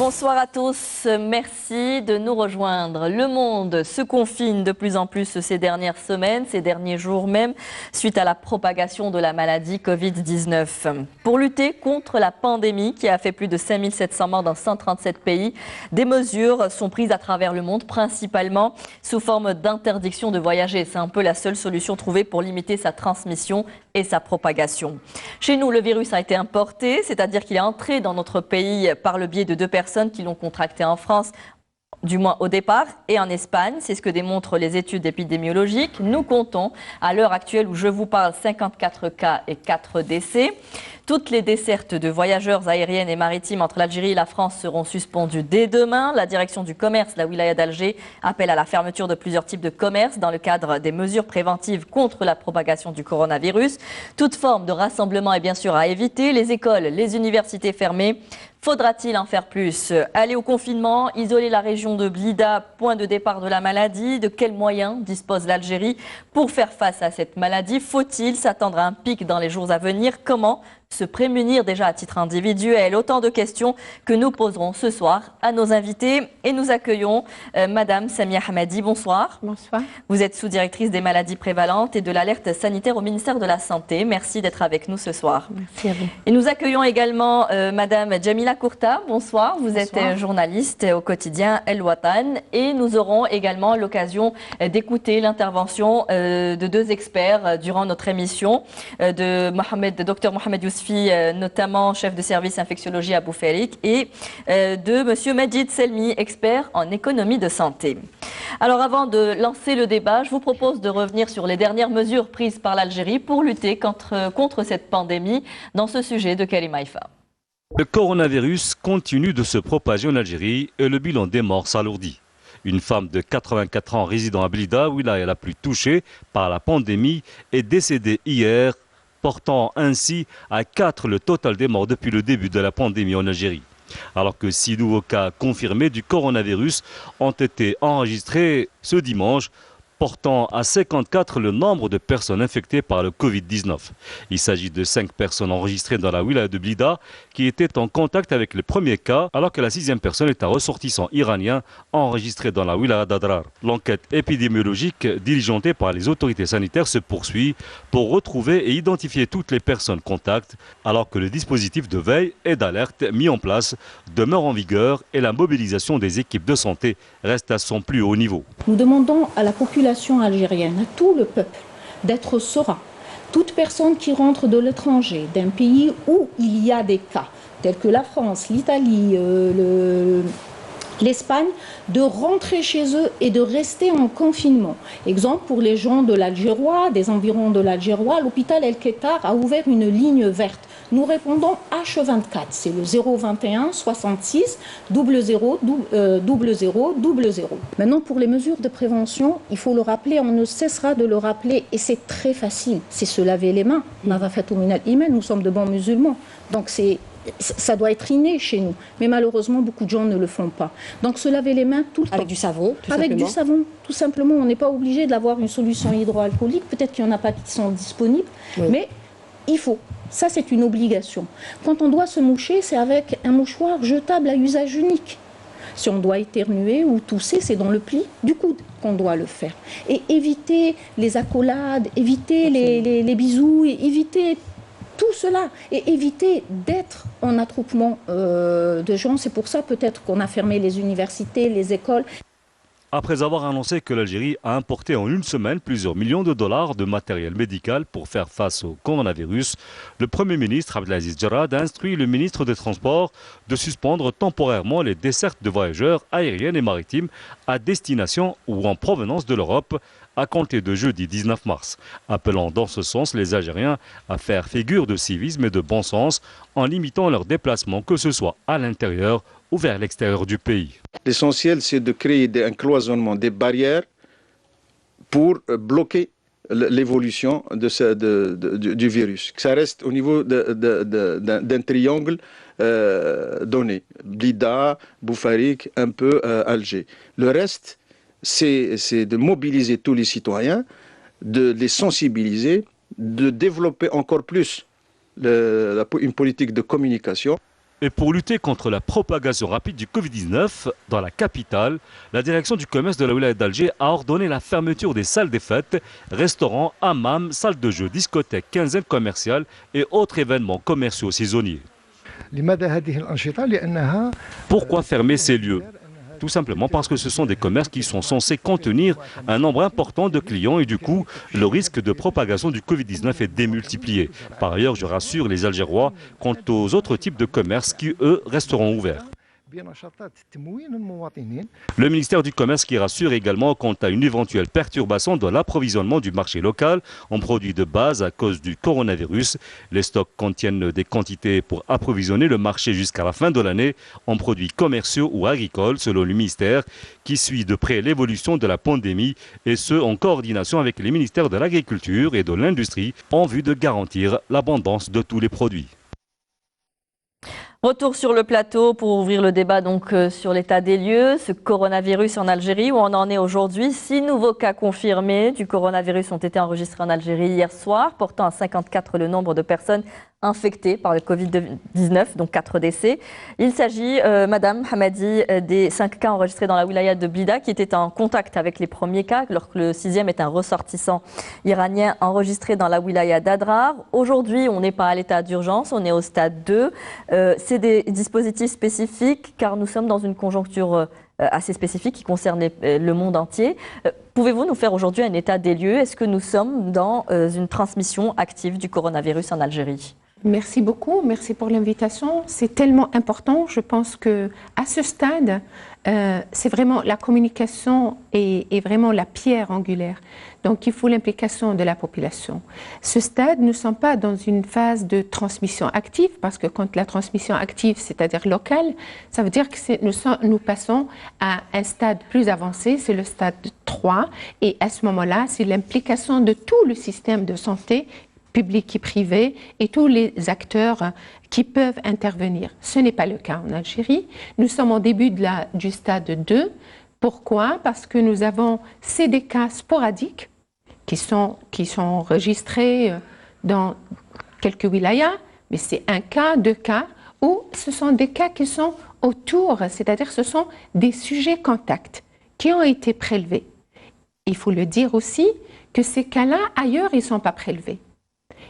Bonsoir à tous, merci de nous rejoindre. Le monde se confine de plus en plus ces dernières semaines, ces derniers jours même, suite à la propagation de la maladie Covid-19. Pour lutter contre la pandémie qui a fait plus de 5700 morts dans 137 pays, des mesures sont prises à travers le monde, principalement sous forme d'interdiction de voyager. C'est un peu la seule solution trouvée pour limiter sa transmission et sa propagation. Chez nous, le virus a été importé, c'est-à-dire qu'il est entré dans notre pays par le biais de deux personnes qui l'ont contracté en France, du moins au départ, et en Espagne. C'est ce que démontrent les études épidémiologiques. Nous comptons, à l'heure actuelle où je vous parle, 54 cas et 4 décès. Toutes les dessertes de voyageurs aériennes et maritimes entre l'Algérie et la France seront suspendues dès demain. La direction du commerce, la wilaya d'Alger, appelle à la fermeture de plusieurs types de commerces dans le cadre des mesures préventives contre la propagation du coronavirus. Toute forme de rassemblement est bien sûr à éviter. Les écoles, les universités fermées. Faudra-t-il en faire plus? Aller au confinement, isoler la région de Blida, point de départ de la maladie. De quels moyens dispose l'Algérie pour faire face à cette maladie? Faut-il s'attendre à un pic dans les jours à venir? Comment se prémunir déjà à titre individuel? Autant de questions que nous poserons ce soir à nos invités. Et nous accueillons Madame Samia Hamadi. Bonsoir. Bonsoir. Vous êtes sous-directrice des maladies prévalentes et de l'alerte sanitaire au ministère de la Santé. Merci d'être avec nous ce soir. Merci à vous. Et nous accueillons également Madame Jamila Kourta. Bonsoir. Vous êtes journaliste au quotidien El Watan. Et nous aurons également l'occasion d'écouter l'intervention de deux experts durant notre émission, de Dr Mohamed Yousfi, notamment chef de service infectiologie à Bouféric, et de Monsieur Majid Selmi, expert en économie de santé. Alors avant de lancer le débat, je vous propose de revenir sur les dernières mesures prises par l'Algérie pour lutter contre cette pandémie dans ce sujet de Karim Haïfa. Le coronavirus continue de se propager en Algérie et le bilan des morts s'alourdit. Une femme de 84 ans résidant à Blida, wilaya la plus touchée par la pandémie, est décédée hier, portant ainsi à 4 le total des morts depuis le début de la pandémie en Algérie. Alors que 6 nouveaux cas confirmés du coronavirus ont été enregistrés ce dimanche, portant à 54 le nombre de personnes infectées par le Covid-19. Il s'agit de 5 personnes enregistrées dans la wilaya de Blida qui étaient en contact avec le premier cas, alors que la 6e personne est un ressortissant iranien enregistré dans la wilaya d'Adrar. L'enquête épidémiologique diligentée par les autorités sanitaires se poursuit pour retrouver et identifier toutes les personnes contacts, alors que le dispositif de veille et d'alerte mis en place demeure en vigueur et la mobilisation des équipes de santé reste à son plus haut niveau. Nous demandons à la population algérienne, à tout le peuple, d'être serein. Toute personne qui rentre de l'étranger, d'un pays où il y a des cas, tels que la France, l'Italie, l'Espagne, de rentrer chez eux et de rester en confinement. Exemple, pour les gens de l'Algérois, des environs de l'Algérois, l'hôpital El Kettar a ouvert une ligne verte. Nous répondons H24, c'est le 021 66 00 00 00. Maintenant, pour les mesures de prévention, il faut le rappeler, on ne cessera de le rappeler, et c'est très facile, c'est se laver les mains. Nous sommes de bons musulmans, donc ça doit être inné chez nous. Mais malheureusement, beaucoup de gens ne le font pas. Donc se laver les mains tout le temps. Avec du savon, tout Avec simplement. du savon, tout simplement. On n'est pas obligé d'avoir une solution hydroalcoolique. Peut-être qu'il n'y en a pas qui sont disponibles, Oui. mais il faut. Ça, c'est une obligation. Quand on doit se moucher, c'est avec un mouchoir jetable à usage unique. Si on doit éternuer ou tousser, c'est dans le pli du coude qu'on doit le faire. Et éviter les accolades, éviter les bisous, et éviter tout cela et éviter d'être en attroupement de gens. C'est pour ça peut-être qu'on a fermé les universités, les écoles. Après avoir annoncé que l'Algérie a importé en une semaine plusieurs millions de dollars de matériel médical pour faire face au coronavirus, le Premier ministre Abdelaziz Jarrad a instruit le ministre des Transports de suspendre temporairement les dessertes de voyageurs aériennes et maritimes à destination ou en provenance de l'Europe à compter de jeudi 19 mars, appelant dans ce sens les Algériens à faire figure de civisme et de bon sens en limitant leurs déplacements, que ce soit à l'intérieur ou vers l'extérieur du pays. L'essentiel, c'est de créer un cloisonnement, des barrières pour bloquer l'évolution du virus. Que ça reste au niveau d'un triangle donné. Blida, Boufaric, un peu Alger. Le reste, c'est de mobiliser tous les citoyens, de les sensibiliser, de développer encore plus une politique de communication. Et pour lutter contre la propagation rapide du Covid-19 dans la capitale, la direction du commerce de la wilaya d'Alger a ordonné la fermeture des salles des fêtes, restaurants, hammams, salles de jeux, discothèques, quinzaines commerciales et autres événements commerciaux saisonniers. Pourquoi fermer ces lieux ? Tout simplement parce que ce sont des commerces qui sont censés contenir un nombre important de clients et du coup, le risque de propagation du Covid-19 est démultiplié. Par ailleurs, je rassure les Algérois quant aux autres types de commerces qui, eux, resteront ouverts. Le ministère du Commerce qui rassure également quant à une éventuelle perturbation dans l'approvisionnement du marché local en produits de base à cause du coronavirus. Les stocks contiennent des quantités pour approvisionner le marché jusqu'à la fin de l'année en produits commerciaux ou agricoles, selon le ministère, qui suit de près l'évolution de la pandémie et ce, en coordination avec les ministères de l'Agriculture et de l'Industrie en vue de garantir l'abondance de tous les produits. Retour sur le plateau pour ouvrir le débat donc sur l'état des lieux, ce coronavirus en Algérie, où on en est aujourd'hui. 6 nouveaux cas confirmés du coronavirus ont été enregistrés en Algérie hier soir, portant à 54 le nombre de personnes infectées par le Covid-19, donc 4 décès. Il s'agit, Madame Hamadi, des 5 cas enregistrés dans la wilaya de Blida qui étaient en contact avec les premiers cas, alors que le 6e est un ressortissant iranien enregistré dans la wilaya d'Adrar. Aujourd'hui, on n'est pas à l'état d'urgence, on est au stade 2. C'est des dispositifs spécifiques car nous sommes dans une conjoncture assez spécifique qui concerne le monde entier. Pouvez-vous nous faire aujourd'hui un état des lieux? Est-ce que nous sommes dans une transmission active du coronavirus en Algérie? Merci beaucoup, merci pour l'invitation. C'est tellement important. Je pense que à ce stade, c'est vraiment la communication est vraiment la pierre angulaire. Donc, il faut l'implication de la population. Ce stade, nous ne sommes pas dans une phase de transmission active, parce que quand la transmission active, c'est-à-dire locale, ça veut dire que nous passons à un stade plus avancé, c'est le stade 3. Et à ce moment-là, c'est l'implication de tout le système de santé, public et privé, et tous les acteurs qui peuvent intervenir. Ce n'est pas le cas en Algérie. Nous sommes au début du stade 2. Pourquoi? Parce que nous avons des cas sporadiques qui sont enregistrés dans quelques wilayas, mais c'est un cas, 2 cas, ou ce sont des cas qui sont autour, c'est-à-dire ce sont des sujets contacts qui ont été prélevés. Il faut le dire aussi que ces cas-là, ailleurs, ils ne sont pas prélevés.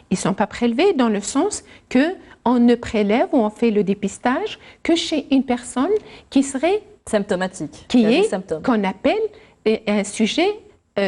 Ils ne sont pas prélevés dans le sens qu'on ne prélève ou on fait le dépistage que chez une personne qui serait symptomatique, qui est qu'on appelle un sujet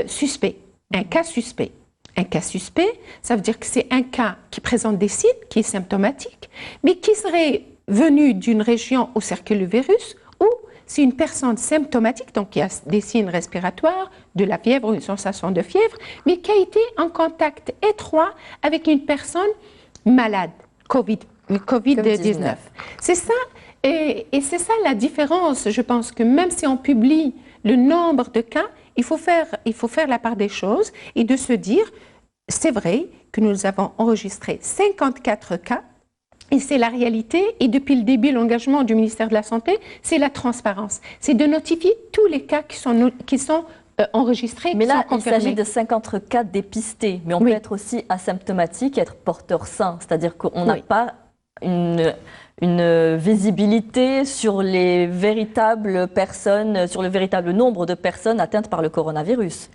suspect, un cas suspect. Un cas suspect, ça veut dire que c'est un cas qui présente des signes, qui est symptomatique, mais qui serait venu d'une région où circule le virus, ou c'est une personne symptomatique, donc qui a des signes respiratoires, de la fièvre ou une sensation de fièvre, mais qui a été en contact étroit avec une personne malade, Covid-19. C'est ça, et c'est ça la différence. Je pense que même si on publie le nombre de cas, il faut faire la part des choses et de se dire, c'est vrai que nous avons enregistré 54 cas, et c'est la réalité, et depuis le début, l'engagement du ministère de la Santé, c'est la transparence. C'est de notifier tous les cas qui sont enregistrés. Mais là, il s'agit de 54 cas dépistés, mais on peut être aussi asymptomatique et être porteur sain, c'est-à-dire qu'on n'a pas une visibilité sur les véritables personnes, sur le véritable nombre de personnes atteintes par le coronavirus.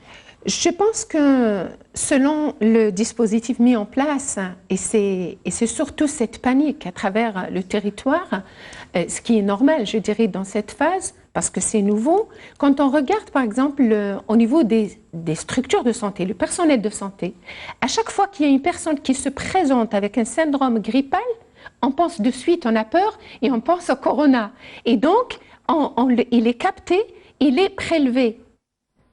Je pense que selon le dispositif mis en place, et c'est surtout cette panique à travers le territoire, ce qui est normal, je dirais, dans cette phase, parce que c'est nouveau, quand on regarde par exemple au niveau des structures de santé, le personnel de santé, à chaque fois qu'il y a une personne qui se présente avec un syndrome grippal, on pense de suite, on a peur et on pense au corona. Et donc, il est capté, il est prélevé.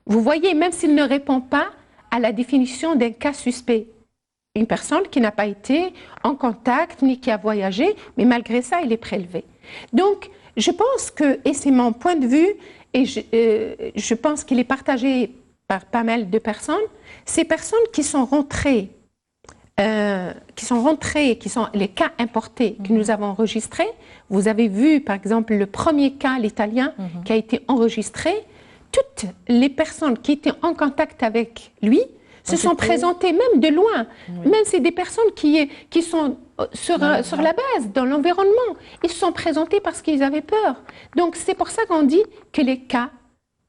Vous voyez, même s'il ne répond pas à la définition d'un cas suspect, une personne qui n'a pas été en contact ni qui a voyagé, mais malgré ça, il est prélevé. Donc, je pense que, et c'est mon point de vue, et je pense qu'il est partagé par pas mal de personnes, ces personnes qui sont rentrées, qui sont les cas importés que nous avons enregistrés. Vous avez vu, par exemple, le premier cas, l'italien, qui a été enregistré. Toutes les personnes qui étaient en contact avec lui se sont présentées, même de loin. Oui. Même c'est des personnes qui sont sur la base, dans l'environnement. Ils se sont présentés parce qu'ils avaient peur. Donc c'est pour ça qu'on dit que les cas,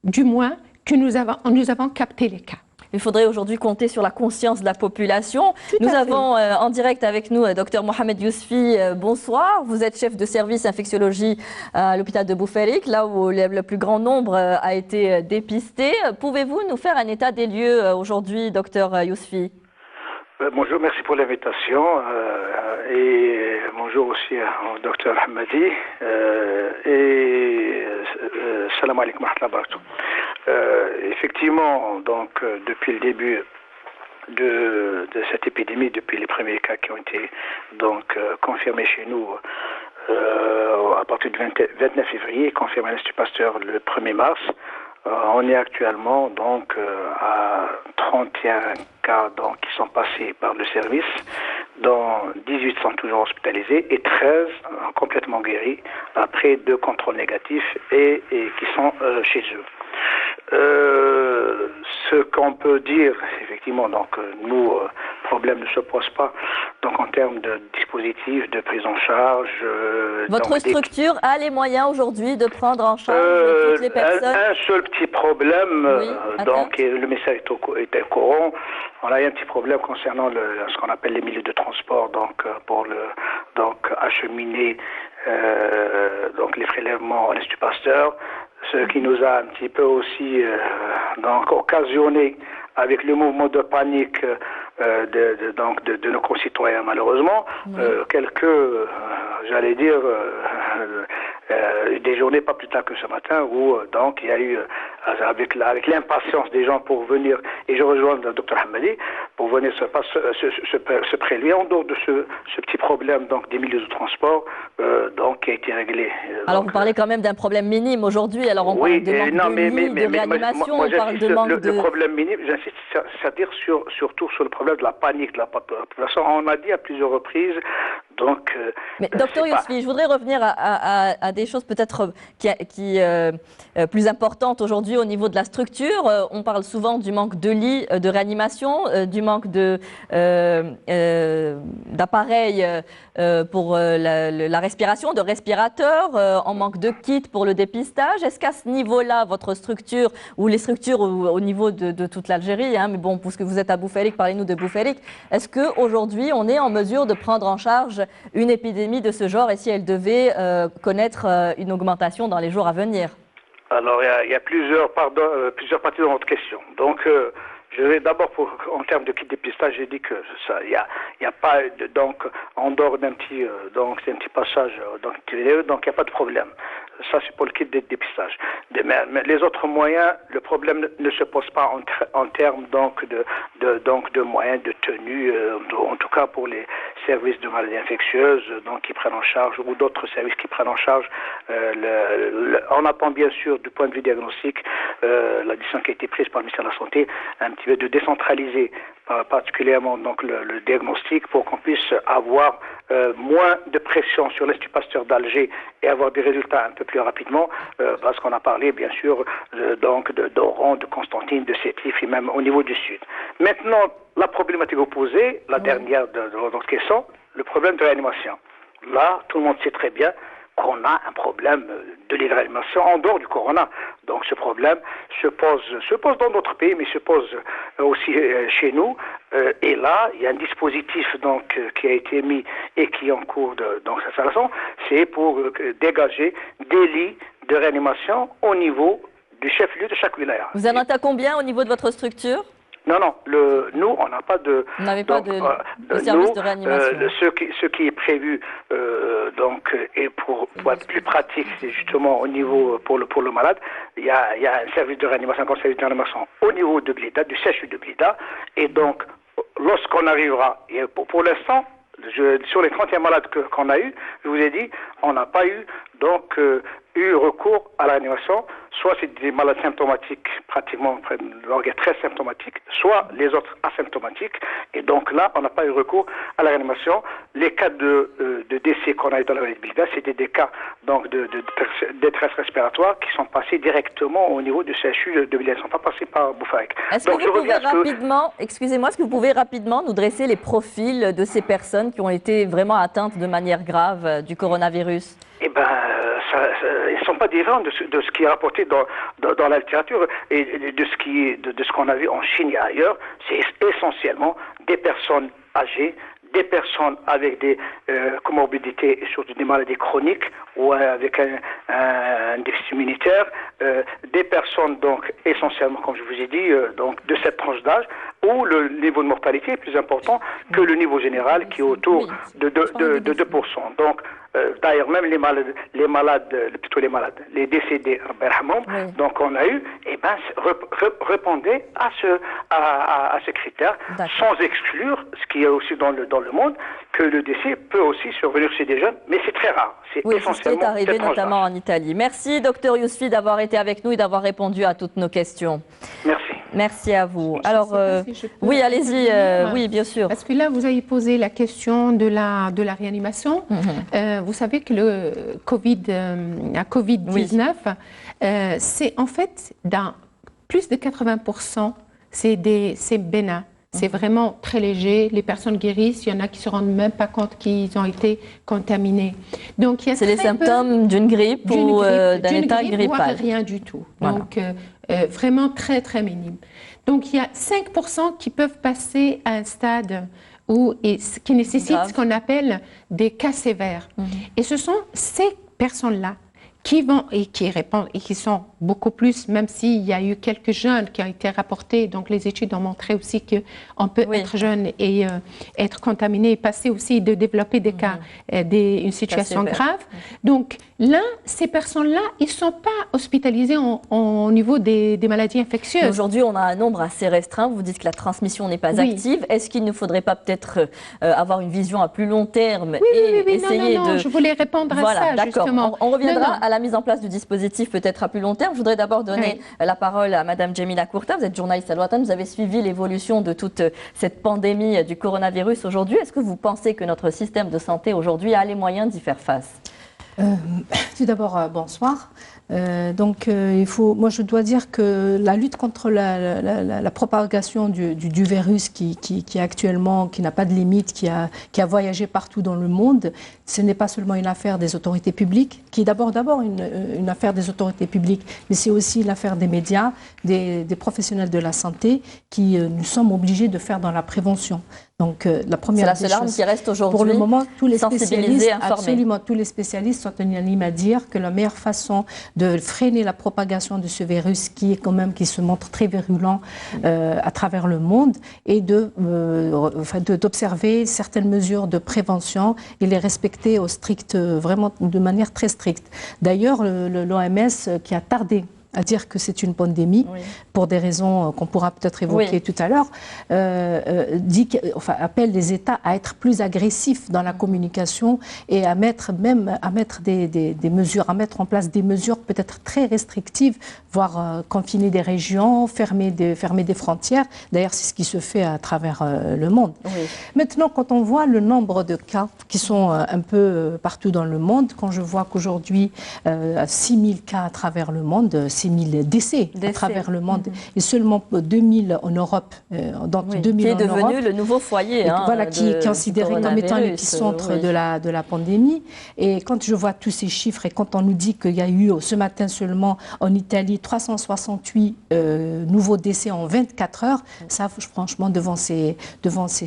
du moins, que nous avons capté les cas. Il faudrait aujourd'hui compter sur la conscience de la population. Nous avons en direct avec nous Dr Mohamed Yousfi. Bonsoir. Vous êtes chef de service infectiologie à l'hôpital de Boufarik, là où le plus grand nombre a été dépisté. Pouvez-vous nous faire un état des lieux aujourd'hui, Dr Yousfi? Bonjour, merci pour l'invitation et bonjour aussi au docteur Hamadi et salam alaikum wa rahmatullahi wa barakatuh. Effectivement, donc depuis le début de cette épidémie, depuis les premiers cas qui ont été donc confirmés chez nous à partir du 29 février, confirmé à l'Institut Pasteur le 1er mars, on est actuellement donc à 31 cas donc, qui sont passés par le service, dont 18 sont toujours hospitalisés et 13 complètement guéris après 2 contrôles négatifs et qui sont chez eux. Ce qu'on peut dire, effectivement, donc nous, problème ne se pose pas. Donc en termes de dispositifs de prise en charge. Votre structure a les moyens aujourd'hui de prendre en charge toutes les personnes. Un seul petit problème, donc le message est au courant. On a eu un petit problème concernant ce qu'on appelle les milieux de transport, donc pour acheminer donc les prélèvements à l'Institut Pasteur. Ce qui nous a un petit peu aussi donc occasionné avec le mouvement de panique de nos concitoyens malheureusement, quelques, j'allais dire, des journées pas plus tard que ce matin où donc il y a eu avec l'impatience des gens pour venir, et je rejoins le docteur Hamadi, pour venir se prélever en dehors de ce petit problème donc des milieux de transport donc qui a été réglé. Alors vous parlez quand même d'un problème minime aujourd'hui, alors on parle de manque de lits, de réanimation, on parle de manque de... Le problème minime, j'insiste, c'est-à-dire surtout sur le problème de la panique de la population. On a dit à plusieurs reprises, donc... Mais docteur Yousfi, je voudrais revenir à des choses peut-être plus importantes aujourd'hui au niveau de la structure. On parle souvent du manque de lits, de réanimation, du manque d'appareils pour la respiration, de respirateurs, en manque de kits pour le dépistage. Est-ce qu'à ce niveau-là, votre structure, ou les structures au niveau de toute l'Algérie, mais bon, puisque vous êtes à Boufarik, parlez-nous de Boufarik, est-ce qu'aujourd'hui, on est en mesure de prendre en charge une épidémie de ce genre et si elle devait connaître une augmentation dans les jours à venir? Alors, il y a plusieurs parties dans votre question. Donc, je vais d'abord, en termes de kit dépistage, j'ai dit que ça, il y a pas donc en dehors d'un petit c'est un petit passage donc il n'y a pas de problème. Ça c'est pour le kit de dépistage. Mais les autres moyens, le problème ne se pose pas en termes donc de moyens de tenue, en tout cas pour les services de maladies infectieuses donc qui prennent en charge ou d'autres services qui prennent en charge. On attend bien sûr du point de vue diagnostic la décision qui a été prise par le ministère de la Santé un petit peu de décentraliser particulièrement donc le diagnostic pour qu'on puisse avoir moins de pression sur l'Institut Pasteur d'Alger et avoir des résultats un peu plus rapidement parce qu'on a parlé bien sûr donc d'Oran, de Constantine, de Sétif et même au niveau du sud. Maintenant, la problématique opposée, la dernière de votre question, le problème de réanimation. Là, tout le monde sait très bien qu'on a un problème de réanimation en dehors du corona. Donc ce problème se pose dans d'autres pays, mais se pose aussi chez nous. Et là, il y a un dispositif donc qui a été mis et qui est en cours dans cette façon, c'est pour dégager des lits de réanimation au niveau du chef-lieu de chaque wilaya. Vous en êtes à combien au niveau de votre structure? Non, nous, on n'a pas de... Vous n'avez pas de service de réanimation. Ce qui est prévu, et pour être plus pratique, c'est justement au niveau, pour le malade, il y a un service de réanimation, un service de réanimation au niveau de Blida, du CHU de Blida, et donc, lorsqu'on arrivera, et pour l'instant, sur les 31 malades qu'on a eu, je vous ai dit, on n'a pas eu donc eu recours à la réanimation. Soit c'est des malades symptomatiques, pratiquement l'orgue est très symptomatique, soit les autres asymptomatiques. Et donc là, on n'a pas eu recours à la réanimation. Les cas de décès qu'on a eu dans la Bilda, c'était des cas donc de détresse respiratoire qui sont passés directement au niveau du CHU de Bilda. Ils ne sont pas passés par Boufarek. Est-ce que vous pouvez rapidement, excusez-moi, est-ce que vous pouvez rapidement nous dresser les profils de ces personnes qui ont été vraiment atteintes de manière grave du coronavirus? Eh bien, ils ne sont pas différents de ce qui est rapporté dans la littérature et de ce qu'on a vu en Chine et ailleurs. C'est essentiellement des personnes âgées, des personnes avec des comorbidités et surtout des maladies chroniques ou avec un déficit immunitaire, des personnes donc essentiellement, comme je vous ai dit, donc de cette tranche d'âge où le niveau de mortalité est plus important que le niveau général qui est autour de 2%. Donc d'ailleurs, même les décédés, donc on a eu, répondaient à ce critère, sans exclure, ce qui est aussi dans le monde, que le décès peut aussi survenir chez des jeunes, mais c'est très rare. C'est essentiellement c'est arrivé notamment en Italie. Merci, Dr Yousfi, d'avoir été avec nous et d'avoir répondu à toutes nos questions. Merci. Merci à vous. Alors, oui, allez-y. Oui, bien sûr. Parce que là, vous avez posé la question de la réanimation. Vous savez que le Covid-19, c'est en fait, dans plus de 80%, c'est bénin. C'est vraiment très léger. Les personnes guérissent. Il y en a qui ne se rendent même pas compte qu'ils ont été contaminés. Donc, c'est les symptômes d'une grippe ou d'un état grippal. Voire rien du tout. Voilà. Donc, vraiment très, très minime. Donc, il y a 5% qui peuvent passer à un stade qui nécessite ce qu'on appelle des cas sévères. Et ce sont ces personnes-là qui vont et qui répondent et qui sont beaucoup plus, même s'il y a eu quelques jeunes qui ont été rapportés. Donc, les études ont montré aussi qu'on peut être jeune et être contaminé et passer aussi de développer des cas, une situation grave. Donc, là, ces personnes-là, ils ne sont pas hospitalisés au niveau des maladies infectieuses. Aujourd'hui, on a un nombre assez restreint. Vous dites que la transmission n'est pas active. Est-ce qu'il ne faudrait pas peut-être avoir une vision à plus long terme et essayer non, je voulais répondre à ça, justement. On reviendra à la mise en place du dispositif peut-être à plus long terme. Je voudrais d'abord donner la parole à Madame Djemila Kourta. Vous êtes journaliste à l'Ouatan. Vous avez suivi l'évolution de toute cette pandémie du coronavirus aujourd'hui. Est-ce que vous pensez que notre système de santé aujourd'hui a les moyens d'y faire face? Tout d'abord, bonsoir. Moi, je dois dire que la lutte contre la propagation du virus qui actuellement, qui n'a pas de limite, qui a voyagé partout dans le monde, ce n'est pas seulement une affaire des autorités publiques, qui est d'abord une affaire des autorités publiques, mais c'est aussi l'affaire des médias, des professionnels de la santé, qui nous sommes obligés de faire dans la prévention. Donc, la première c'est la seule arme qui reste aujourd'hui. Pour le moment, tous les spécialistes, informer. absolument tous les spécialistes sont unanimes à dire que la meilleure façon de freiner la propagation de ce virus qui se montre très virulent à travers le monde est d'observer certaines mesures de prévention et les respecter vraiment de manière très stricte. D'ailleurs, l'OMS qui a tardé à dire que c'est une pandémie, pour des raisons qu'on pourra peut-être évoquer tout à l'heure, appelle les États à être plus agressifs dans la communication et à mettre en place des mesures peut-être très restrictives, voire confiner des régions, fermer des frontières. D'ailleurs, c'est ce qui se fait à travers le monde. Maintenant, quand on voit le nombre de cas qui sont un peu partout dans le monde, quand je vois qu'aujourd'hui, 6 000 cas à travers le monde, 6 000 décès à travers le monde et seulement 2 000 en Europe. Donc 2 000 qui est en devenu Europe, le nouveau foyer. Qui est considéré comme étant l'épicentre de la pandémie. Et quand je vois tous ces chiffres et quand on nous dit qu'il y a eu ce matin seulement en Italie 368 nouveaux décès en 24 heures, ça franchement devant ces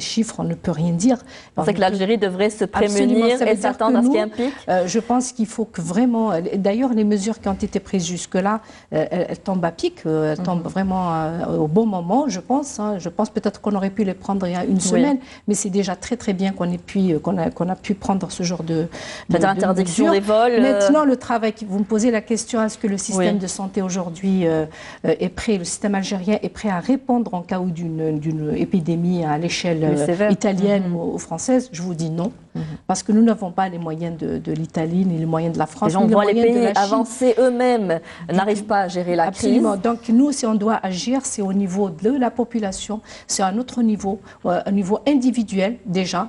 chiffres on ne peut rien dire. Vous pensez que l'Algérie devrait se prémunir et s'attendre à ce qui implique je pense qu'il faut que vraiment... D'ailleurs, les mesures qui ont été prises jusque-là, elles tombent à pic, elles tombent vraiment au bon moment, je pense. Je pense peut-être qu'on aurait pu les prendre il y a une semaine, mais c'est déjà très très bien qu'on a pu prendre ce genre de interdiction des vols. Maintenant, le travail, vous me posez la question, est-ce que le système de santé aujourd'hui est prêt, le système algérien est prêt à répondre en cas d'une épidémie à l'échelle italienne ou française? Je vous dis non. Parce que nous n'avons pas les moyens de l'Italie ni les moyens de la France. On voit les pays avancés eux-mêmes n'arrivent pas à gérer la crise. Donc nous, si on doit agir, c'est au niveau de la population, c'est à un autre niveau, un niveau individuel déjà,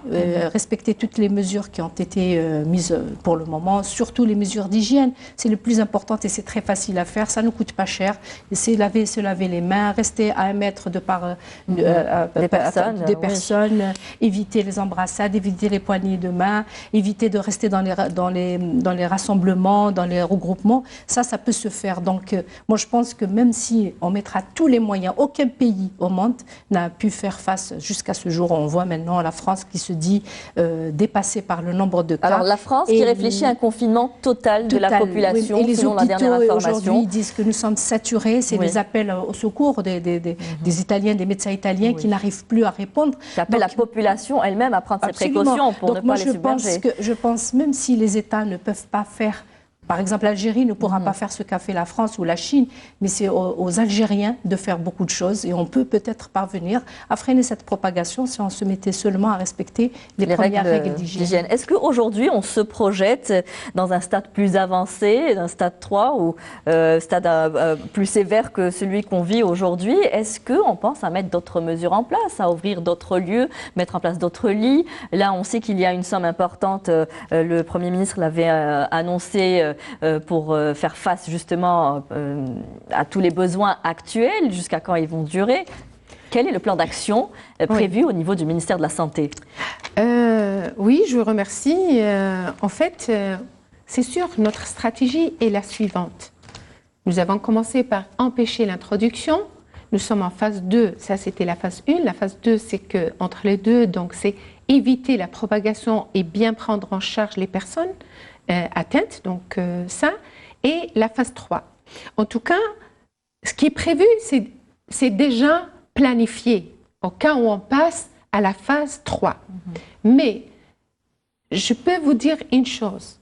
respecter toutes les mesures qui ont été mises pour le moment, surtout les mesures d'hygiène. C'est le plus important et c'est très facile à faire, ça ne coûte pas cher. C'est se laver les mains, rester à 1 mètre de part des personnes, éviter les embrassades, éviter les poignées de main, éviter de rester dans les rassemblements, dans les regroupements. Ça peut se faire. Donc, moi, je pense que même si on mettra tous les moyens, aucun pays au monde n'a pu faire face jusqu'à ce jour. On voit maintenant la France qui se dit dépassée par le nombre de cas. Alors, la France qui réfléchit à un confinement total de la population, oui, selon la dernière information. Aujourd'hui, disent que nous sommes saturés. C'est les appels au secours des Italiens, des médecins italiens qui n'arrivent plus à répondre. Qui appellent la population elle-même à prendre ses précautions pour ne pas les submerger. Je pense, même si les États ne peuvent pas faire, par exemple, l'Algérie ne pourra pas faire ce qu'a fait la France ou la Chine, mais c'est aux Algériens de faire beaucoup de choses et on peut peut-être parvenir à freiner cette propagation si on se mettait seulement à respecter les premières règles d'hygiène. Est-ce qu'aujourd'hui, on se projette dans un stade plus avancé, un stade 3 ou stade plus sévère que celui qu'on vit aujourd'hui? Est-ce qu'on pense à mettre d'autres mesures en place, à ouvrir d'autres lieux, mettre en place d'autres lits? Là, on sait qu'il y a une somme importante. Le Premier ministre l'avait annoncé pour faire face justement à tous les besoins actuels, jusqu'à quand ils vont durer. Quel est le plan d'action prévu au niveau du ministère de la Santé? Oui, je vous remercie. En fait, c'est sûr, notre stratégie est la suivante. Nous avons commencé par empêcher l'introduction. Nous sommes en phase 2, ça c'était la phase 1. La phase 2, c'est qu'entre les deux, donc c'est éviter la propagation et bien prendre en charge les personnes atteintes, donc ça, et la phase 3. En tout cas, ce qui est prévu, c'est déjà planifié au cas où on passe à la phase 3. Mais je peux vous dire une chose,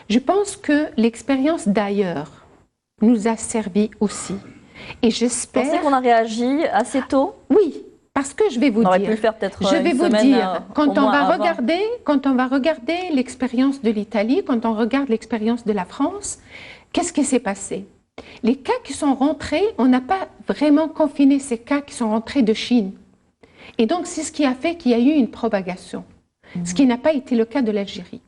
je pense que l'expérience d'ailleurs nous a servi aussi. Et j'espère... Vous pensez qu'on a réagi assez tôt? Oui. Parce que je vais vous dire, quand on va regarder l'expérience de l'Italie, quand on regarde l'expérience de la France, qu'est-ce qui s'est passé? Les cas qui sont rentrés, on n'a pas vraiment confiné ces cas qui sont rentrés de Chine. Et donc, c'est ce qui a fait qu'il y a eu une propagation, ce qui n'a pas été le cas de l'Algérie.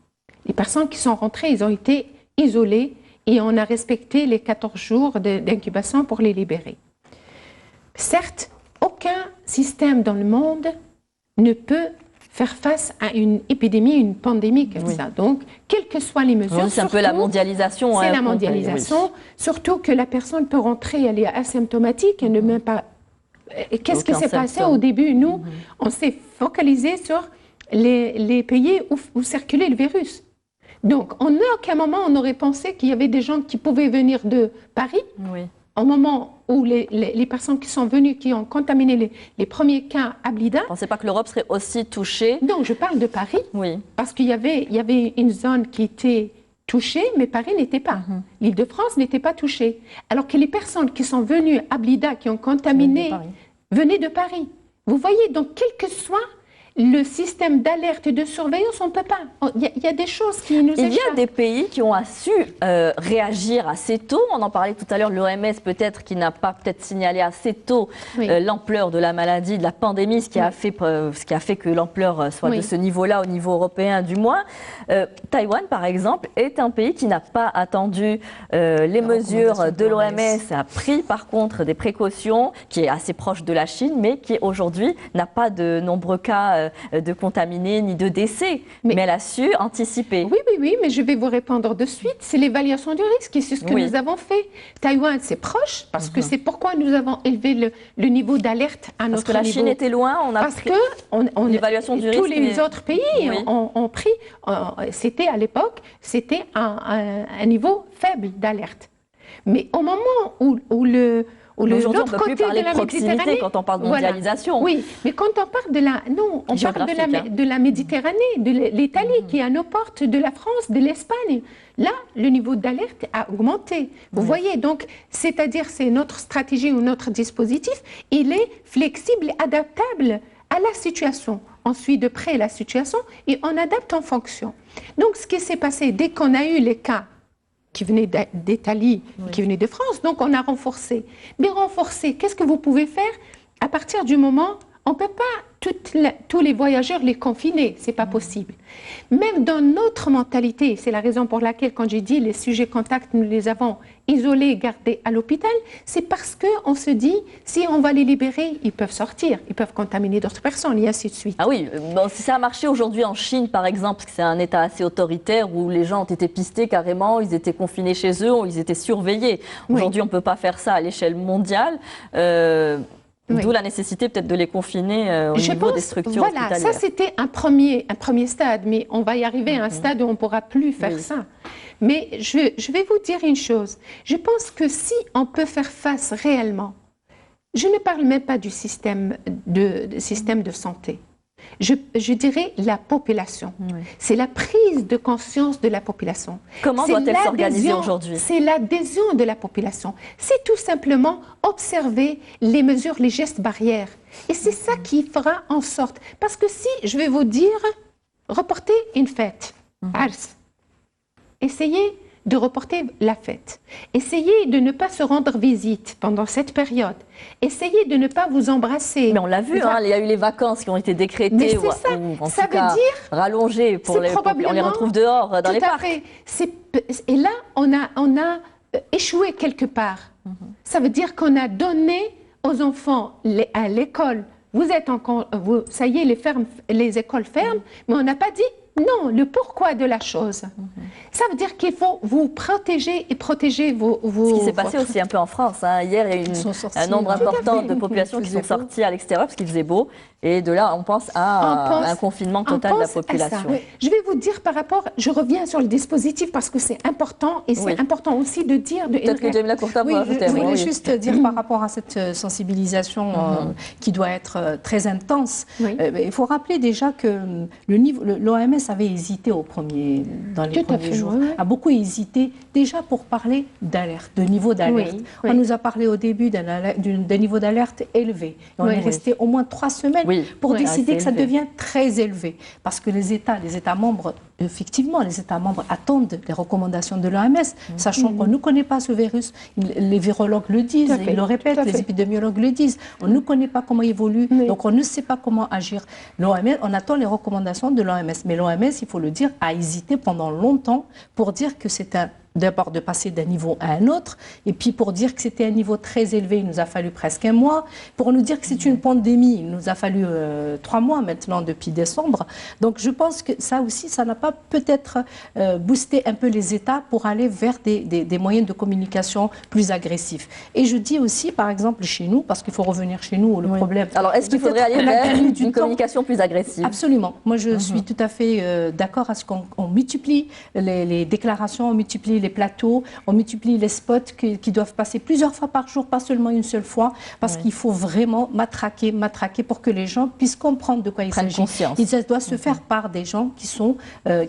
Les personnes qui sont rentrées, ils ont été isolées et on a respecté les 14 jours d'incubation pour les libérer. Certes, aucun système dans le monde ne peut faire face à une épidémie, une pandémie comme ça. Donc, quelles que soient les mesures... C'est un peu la mondialisation. C'est la mondialisation. Surtout que la personne peut rentrer, elle est asymptomatique, elle ne même pas... Qu'est-ce qui s'est passé au début? Nous, on s'est focalisé sur les pays où circulait le virus. Donc, en aucun moment, on aurait pensé qu'il y avait des gens qui pouvaient venir de Paris. Au moment où les personnes qui sont venues, qui ont contaminé les premiers cas à Blida... Vous ne pensez pas que l'Europe serait aussi touchée? Non, je parle de Paris. Oui. Parce qu'il y avait une zone qui était touchée, mais Paris n'était pas. L'Île-de-France n'était pas touchée. Alors que les personnes qui sont venues à Blida, qui ont contaminé, venaient de Paris. Vous voyez, donc, quel que soit le système d'alerte et de surveillance, on ne peut pas. Il y a des choses qui nous échappent. Il y a des pays qui ont su réagir assez tôt. On en parlait tout à l'heure, l'OMS peut-être qui n'a pas signalé assez tôt l'ampleur de la maladie, de la pandémie, ce qui a fait que l'ampleur soit de ce niveau-là, au niveau européen du moins. Taïwan, par exemple, est un pays qui n'a pas attendu les mesures de l'OMS, a pris par contre des précautions, qui est assez proche de la Chine, mais qui aujourd'hui n'a pas de nombreux cas de contaminés ni de décès, mais elle a su anticiper. Oui, mais je vais vous répondre de suite. C'est l'évaluation du risque et c'est ce que nous avons fait. Taïwan, c'est proche parce que c'est pourquoi nous avons élevé le niveau d'alerte à notre niveau. Parce que la Chine était loin, on a parce pris l'évaluation du risque. Tous les autres pays ont pris, c'était à l'époque, c'était un niveau faible d'alerte. Mais au moment où aujourd'hui, on ne peut plus parler de proximité quand on parle de mondialisation. Oui, mais quand on parle de la Méditerranée, de l'Italie qui est à nos portes, de la France, de l'Espagne, là, le niveau d'alerte a augmenté. Vous voyez, donc, c'est-à-dire c'est notre stratégie ou notre dispositif, il est flexible et adaptable à la situation. on suit de près la situation et on adapte en fonction. Donc, ce qui s'est passé, dès qu'on a eu les cas qui venaient d'Italie, qui venaient de France, donc on a renforcé. Mais renforcer, qu'est-ce que vous pouvez faire à partir du moment on ne peut pas tous les voyageurs les confiner, ce n'est pas possible. Même dans notre mentalité, c'est la raison pour laquelle quand j'ai dit les sujets contacts, nous les avons isolés, gardés à l'hôpital, c'est parce qu'on se dit, si on va les libérer, ils peuvent sortir, ils peuvent contaminer d'autres personnes, et ainsi de suite. Ah oui, bon, si ça a marché aujourd'hui en Chine, par exemple, parce que c'est un État assez autoritaire où les gens ont été pistés carrément, ils étaient confinés chez eux, ils étaient surveillés. Aujourd'hui, on ne peut pas faire ça à l'échelle mondiale. D'où la nécessité peut-être de les confiner au niveau des structures hospitalières. Voilà, ça c'était un premier stade, mais on va y arriver à un stade où on ne pourra plus faire ça. Mais je vais vous dire une chose, je pense que si on peut faire face réellement, je ne parle même pas du système de santé, je dirais la population. C'est la prise de conscience de la population. Comment doit-elle s'organiser aujourd'hui? C'est l'adhésion de la population. C'est tout simplement observer les mesures, les gestes barrières. Et c'est ça qui fera en sorte. Parce que si, je vais vous dire, reporter une fête, Ars, essayez de reporter la fête. Essayez de ne pas se rendre visite pendant cette période. Essayez de ne pas vous embrasser. Mais on l'a vu, il y a eu les vacances qui ont été décrétées ou en tout cas rallongées pour on les retrouve dehors dans les parcs. Et là, on a échoué quelque part. Ça veut dire qu'on a donné aux enfants à l'école, ça y est, les écoles ferment, mais on n'a pas dit non, le pourquoi de la chose. Ça veut dire qu'il faut vous protéger et protéger vos... Ce qui s'est passé aussi un peu en France. Hier, il y a eu un nombre important de populations qui sont sorties à l'extérieur parce qu'il faisait beau. Et de là, on pense à un confinement total de la population. Je vais vous dire par rapport... Je reviens sur le dispositif parce que c'est important. Et c'est important aussi de dire... Peut-être que Jamila Courta peut ajouter. Je voulais juste dire par rapport à cette sensibilisation qui doit être très intense. Il faut rappeler déjà que l'OMS avait hésité dans les premiers jours, a beaucoup hésité déjà pour parler d'alerte, de niveau d'alerte. On nous a parlé au début d'un niveau d'alerte élevé. Et on est resté au moins 3 semaines pour décider que ça devient très élevé. Parce que les États membres, effectivement, les États membres attendent les recommandations de l'OMS, sachant qu'on ne connaît pas ce virus. Les virologues le disent, ils le répètent, les épidémiologues le disent. On ne connaît pas comment il évolue, donc on ne sait pas comment agir. L'OMS, on attend les recommandations de l'OMS, mais l'OMS, il faut le dire, a hésité pendant longtemps pour dire que c'est d'abord de passer d'un niveau à un autre, et puis pour dire que c'était un niveau très élevé, il nous a fallu presque 1 mois. Pour nous dire que c'est une pandémie, il nous a fallu 3 mois maintenant depuis décembre. Donc je pense que ça aussi, ça n'a pas peut-être boosté un peu les États pour aller vers des moyens de communication plus agressifs. Et je dis aussi, par exemple, chez nous, parce qu'il faut revenir chez nous, le problème... Alors est-ce qu'il faudrait aller vers une communication plus agressive? Absolument. Moi je suis tout à fait d'accord à ce qu'on multiplie les déclarations, on multiplie les plateaux, on multiplie les spots qui doivent passer plusieurs fois par jour, pas seulement une seule fois, parce qu'il faut vraiment matraquer pour que les gens puissent comprendre de quoi il s'agit. Il doit se faire par des gens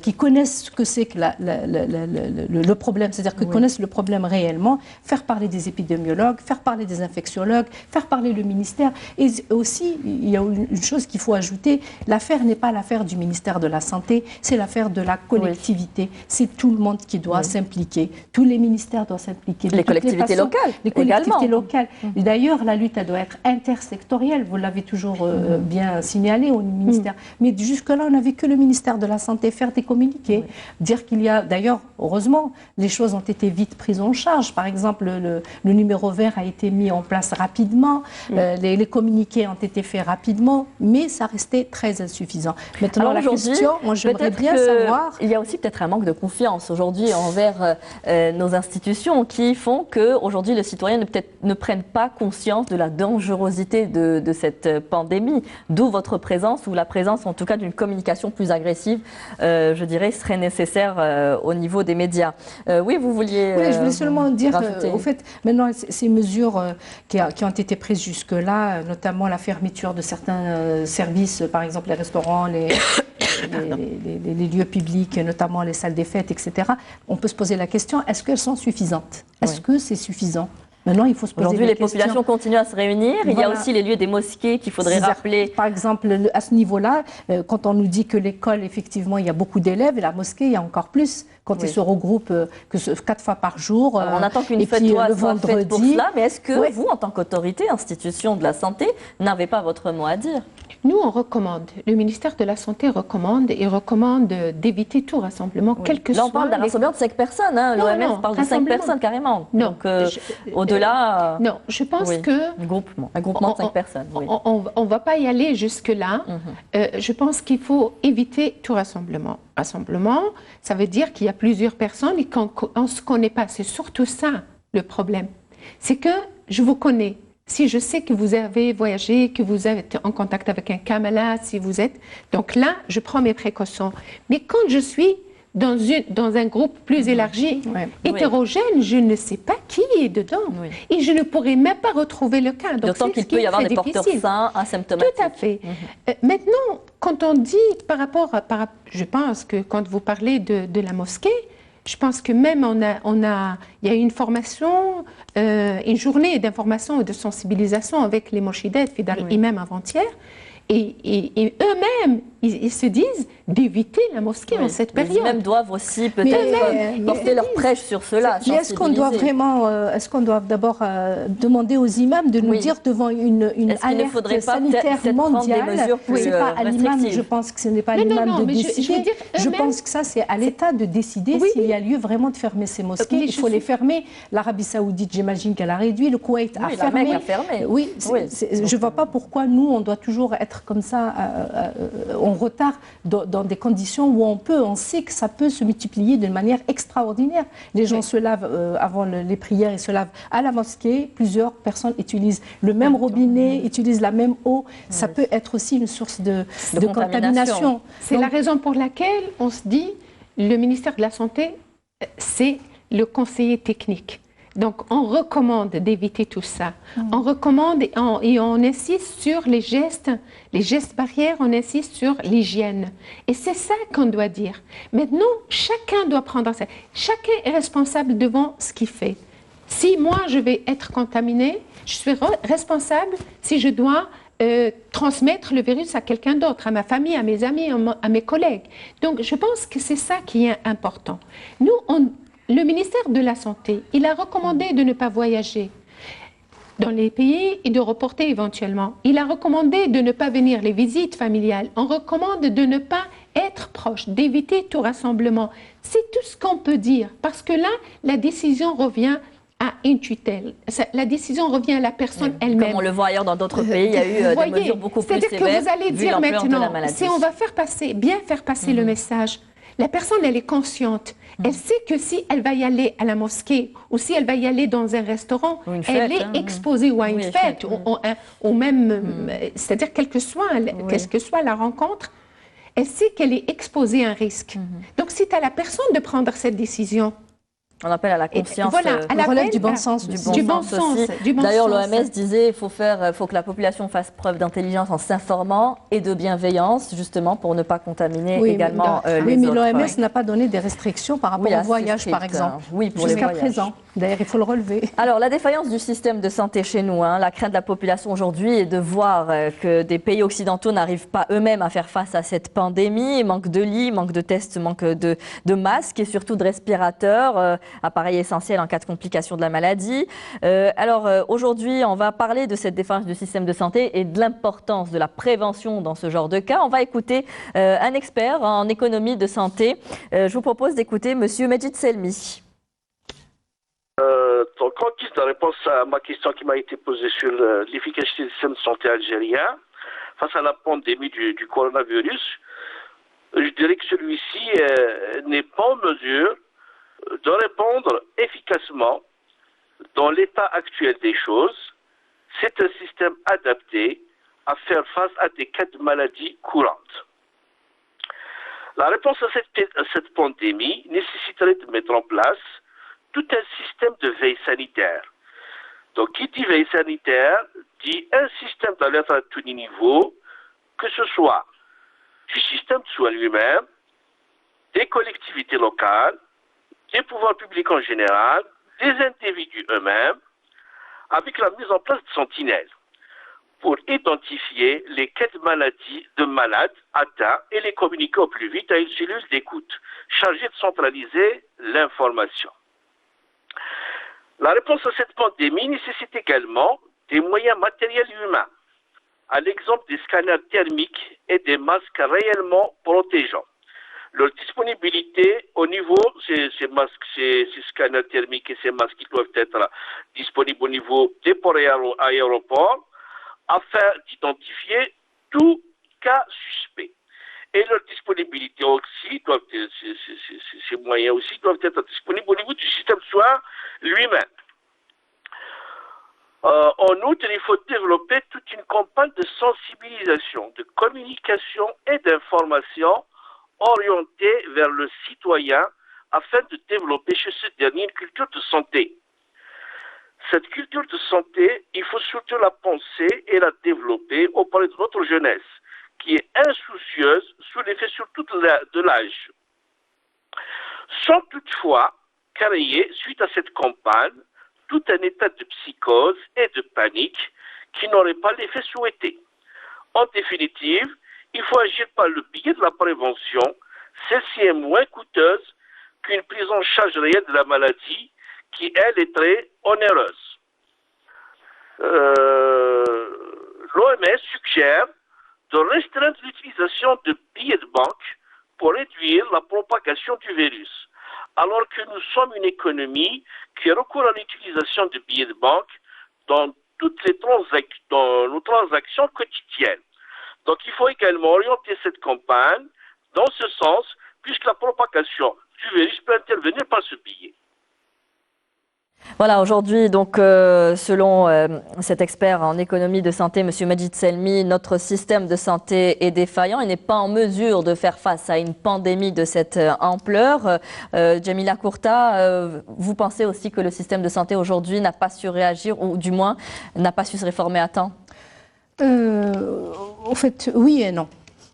qui connaissent ce que c'est que le problème, c'est-à-dire qu'ils connaissent le problème réellement, faire parler des épidémiologues, faire parler des infectiologues, faire parler le ministère. Et aussi, il y a une chose qu'il faut ajouter, l'affaire n'est pas l'affaire du ministère de la Santé, c'est l'affaire de la collectivité. C'est tout le monde qui doit s'impliquer. Tous les ministères doivent s'impliquer. Les collectivités locales. Les collectivités locales. Et d'ailleurs, la lutte, elle doit être intersectorielle. Vous l'avez toujours bien signalé au ministère. Mais jusque-là, on n'avait que le ministère de la Santé faire des communiqués. Dire qu'il y a... D'ailleurs, heureusement, les choses ont été vite prises en charge. Par exemple, le numéro vert a été mis en place rapidement. Les communiqués ont été faits rapidement. Mais ça restait très insuffisant. Maintenant, la question, moi, j'aimerais bien savoir... Il y a aussi peut-être un manque de confiance aujourd'hui envers nos institutions qui font qu'aujourd'hui, le citoyen ne prenne pas conscience de la dangerosité de cette pandémie. D'où votre présence, ou la présence en tout cas d'une communication plus agressive, je dirais, serait nécessaire au niveau des médias. Oui, vous vouliez... Oui, je voulais seulement dire, au fait, maintenant, ces mesures qui ont été prises jusque-là, notamment la fermeture de certains services, par exemple les restaurants, les lieux publics, notamment les salles des fêtes, etc. On peut se poser la question, est-ce qu'elles sont suffisantes? Est-ce que c'est suffisant? Maintenant, il faut se poser des questions. Aujourd'hui, les populations continuent à se réunir. Voilà. Il y a aussi les lieux des mosquées qu'il faudrait rappeler. Par exemple, à ce niveau-là, quand on nous dit que l'école, effectivement, il y a beaucoup d'élèves, et la mosquée, il y a encore plus. Quand ils se regroupent 4 fois par jour. Alors, on attend qu'une fatwa soit faite pour cela, mais est-ce que vous, en tant qu'autorité, institution de la santé, n'avez pas votre mot à dire? Nous, on recommande, le ministère de la Santé recommande d'éviter tout rassemblement, quel que soit... Là, on parle d'un rassemblement de 5 personnes, hein. L'OMS parle de 5 personnes carrément. Non. Donc, au-delà... non, je pense que... Un groupement de 5 personnes, oui. On ne va pas y aller jusque-là. Je pense qu'il faut éviter tout rassemblement. Rassemblement, ça veut dire qu'il y a plusieurs personnes et qu'on ne se connaît pas. C'est surtout ça, le problème. C'est que je vous connais. Si je sais que vous avez voyagé, que vous êtes en contact avec un cas malade, si vous êtes... Donc là, je prends mes précautions. Mais quand je suis dans un groupe plus élargi, hétérogène, je ne sais pas qui est dedans. Et je ne pourrais même pas retrouver le cas. D'autant qu'il peut y avoir des porteurs sains asymptomatiques. Tout à fait. Maintenant, quand on dit je pense que quand vous parlez de la mosquée, je pense que même il y a une formation, une journée d'information et de sensibilisation avec les morshidettes, Fidal Imam avant-hier, et eux-mêmes, ils se disent d'éviter la mosquée en cette période. Les imams doivent aussi peut-être porter leur prêche sur cela. Mais est-ce qu'on doit vraiment, est-ce qu'on doit d'abord demander aux imams de nous dire devant une alerte sanitaire mondiale, c'est pas à l'imam, je pense que ce n'est pas à l'imam de décider. Je pense que ça, c'est à l'État de décider s'il y a lieu vraiment de fermer ces mosquées. Il faut les fermer. L'Arabie Saoudite, j'imagine qu'elle a réduit. Le Koweït a fermé. Oui, je ne vois pas pourquoi nous, on doit toujours être comme ça en retard dans des conditions où on sait que ça peut se multiplier d'une manière extraordinaire. Les gens se lavent avant les prières, ils se lavent à la mosquée. Plusieurs personnes utilisent le même robinet, utilisent la même eau. Ça peut être aussi une source de contamination. C'est la raison pour laquelle on se dit le ministère de la Santé, c'est le conseiller technique. Donc, on recommande d'éviter tout ça. On recommande et on insiste sur les gestes barrières, on insiste sur l'hygiène. Et c'est ça qu'on doit dire. Maintenant, chacun doit prendre ça. Chacun est responsable devant ce qu'il fait. Si moi, je vais être contaminée, je suis responsable si je dois transmettre le virus à quelqu'un d'autre, à ma famille, à mes amis, à mes collègues. Donc, je pense que c'est ça qui est important. Nous, le ministère de la Santé, il a recommandé de ne pas voyager dans les pays et de reporter éventuellement. Il a recommandé de ne pas venir les visites familiales. On recommande de ne pas être proche, d'éviter tout rassemblement. C'est tout ce qu'on peut dire, parce que là, la décision revient à une tutelle. La décision revient à la personne elle-même. Comme on le voit ailleurs dans d'autres pays, il y a eu des mesures beaucoup plus sévères. C'est-à-dire que vous allez dire maintenant, si on va bien faire passer le message, la personne, elle est consciente. Elle sait que si elle va y aller à la mosquée ou si elle va y aller dans un restaurant, elle est exposée ou à une fête ou même, c'est-à-dire quelle que soit la rencontre, elle sait qu'elle est exposée à un risque. Donc, c'est à la personne de prendre cette décision. On appelle à la conscience. Voilà, elle relève du bon sens. Du bon sens. D'ailleurs, l'OMS disait qu'il faut que la population fasse preuve d'intelligence en s'informant et de bienveillance, justement, pour ne pas contaminer également les autres. Oui, mais l'OMS n'a pas donné des restrictions par rapport au voyage, par exemple. Oui, pour les voyages. Jusqu'à présent. D'ailleurs, il faut le relever. Alors, la défaillance du système de santé chez nous, la crainte de la population aujourd'hui est de voir que des pays occidentaux n'arrivent pas eux-mêmes à faire face à cette pandémie. Manque de lits, manque de tests, manque de masques et surtout de respirateurs, appareils essentiels en cas de complications de la maladie. Alors, aujourd'hui, on va parler de cette défaillance du système de santé et de l'importance de la prévention dans ce genre de cas. On va écouter un expert en économie de santé. Je vous propose d'écouter Monsieur Medjid Selmi. Donc, en guise de réponse à ma question qui m'a été posée sur l'efficacité du système de santé algérien face à la pandémie du coronavirus, je dirais que celui-ci n'est pas en mesure de répondre efficacement dans l'état actuel des choses. C'est un système adapté à faire face à des cas de maladies courantes. La réponse à cette pandémie nécessiterait de mettre en place tout un système de veille sanitaire. Donc, qui dit veille sanitaire dit un système d'alerte à tous les niveaux, que ce soit du système de soins lui-même, des collectivités locales, des pouvoirs publics en général, des individus eux-mêmes, avec la mise en place de sentinelles pour identifier les cas de malades atteints et les communiquer au plus vite à une cellule d'écoute chargée de centraliser l'information. La réponse à cette pandémie nécessite également des moyens matériels et humains, à l'exemple des scanners thermiques et des masques réellement protégeants. Leur disponibilité au niveau, ces scanners thermiques et ces masques qui doivent être disponibles au niveau des ports et aéroports afin d'identifier tout cas suspect. Et leur disponibilité aussi, ces moyens aussi doivent être disponibles au niveau du système de soins lui-même. En outre, il faut développer toute une campagne de sensibilisation, de communication et d'information orientée vers le citoyen afin de développer chez ce dernier une culture de santé. Cette culture de santé, il faut surtout la penser et la développer auprès de notre jeunesse, qui est insoucieuse sous l'effet surtout de l'âge. Sans toutefois créer, suite à cette campagne, tout un état de psychose et de panique qui n'aurait pas l'effet souhaité. En définitive, il faut agir par le biais de la prévention. Celle-ci est moins coûteuse qu'une prise en charge réelle de la maladie qui, elle, est très onéreuse. L'OMS suggère de restreindre l'utilisation de billets de banque pour réduire la propagation du virus, alors que nous sommes une économie qui recourt à l'utilisation de billets de banque dans toutes dans nos transactions quotidiennes. Donc il faut également orienter cette campagne dans ce sens, puisque la propagation du virus peut intervenir par ce billet. Voilà, aujourd'hui, donc, selon cet expert en économie de santé, M. Majid Selmi, notre système de santé est défaillant et n'est pas en mesure de faire face à une pandémie de cette ampleur. Djamila Kourta, vous pensez aussi que le système de santé aujourd'hui n'a pas su réagir ou du moins n'a pas su se réformer à temps? En fait, oui et non.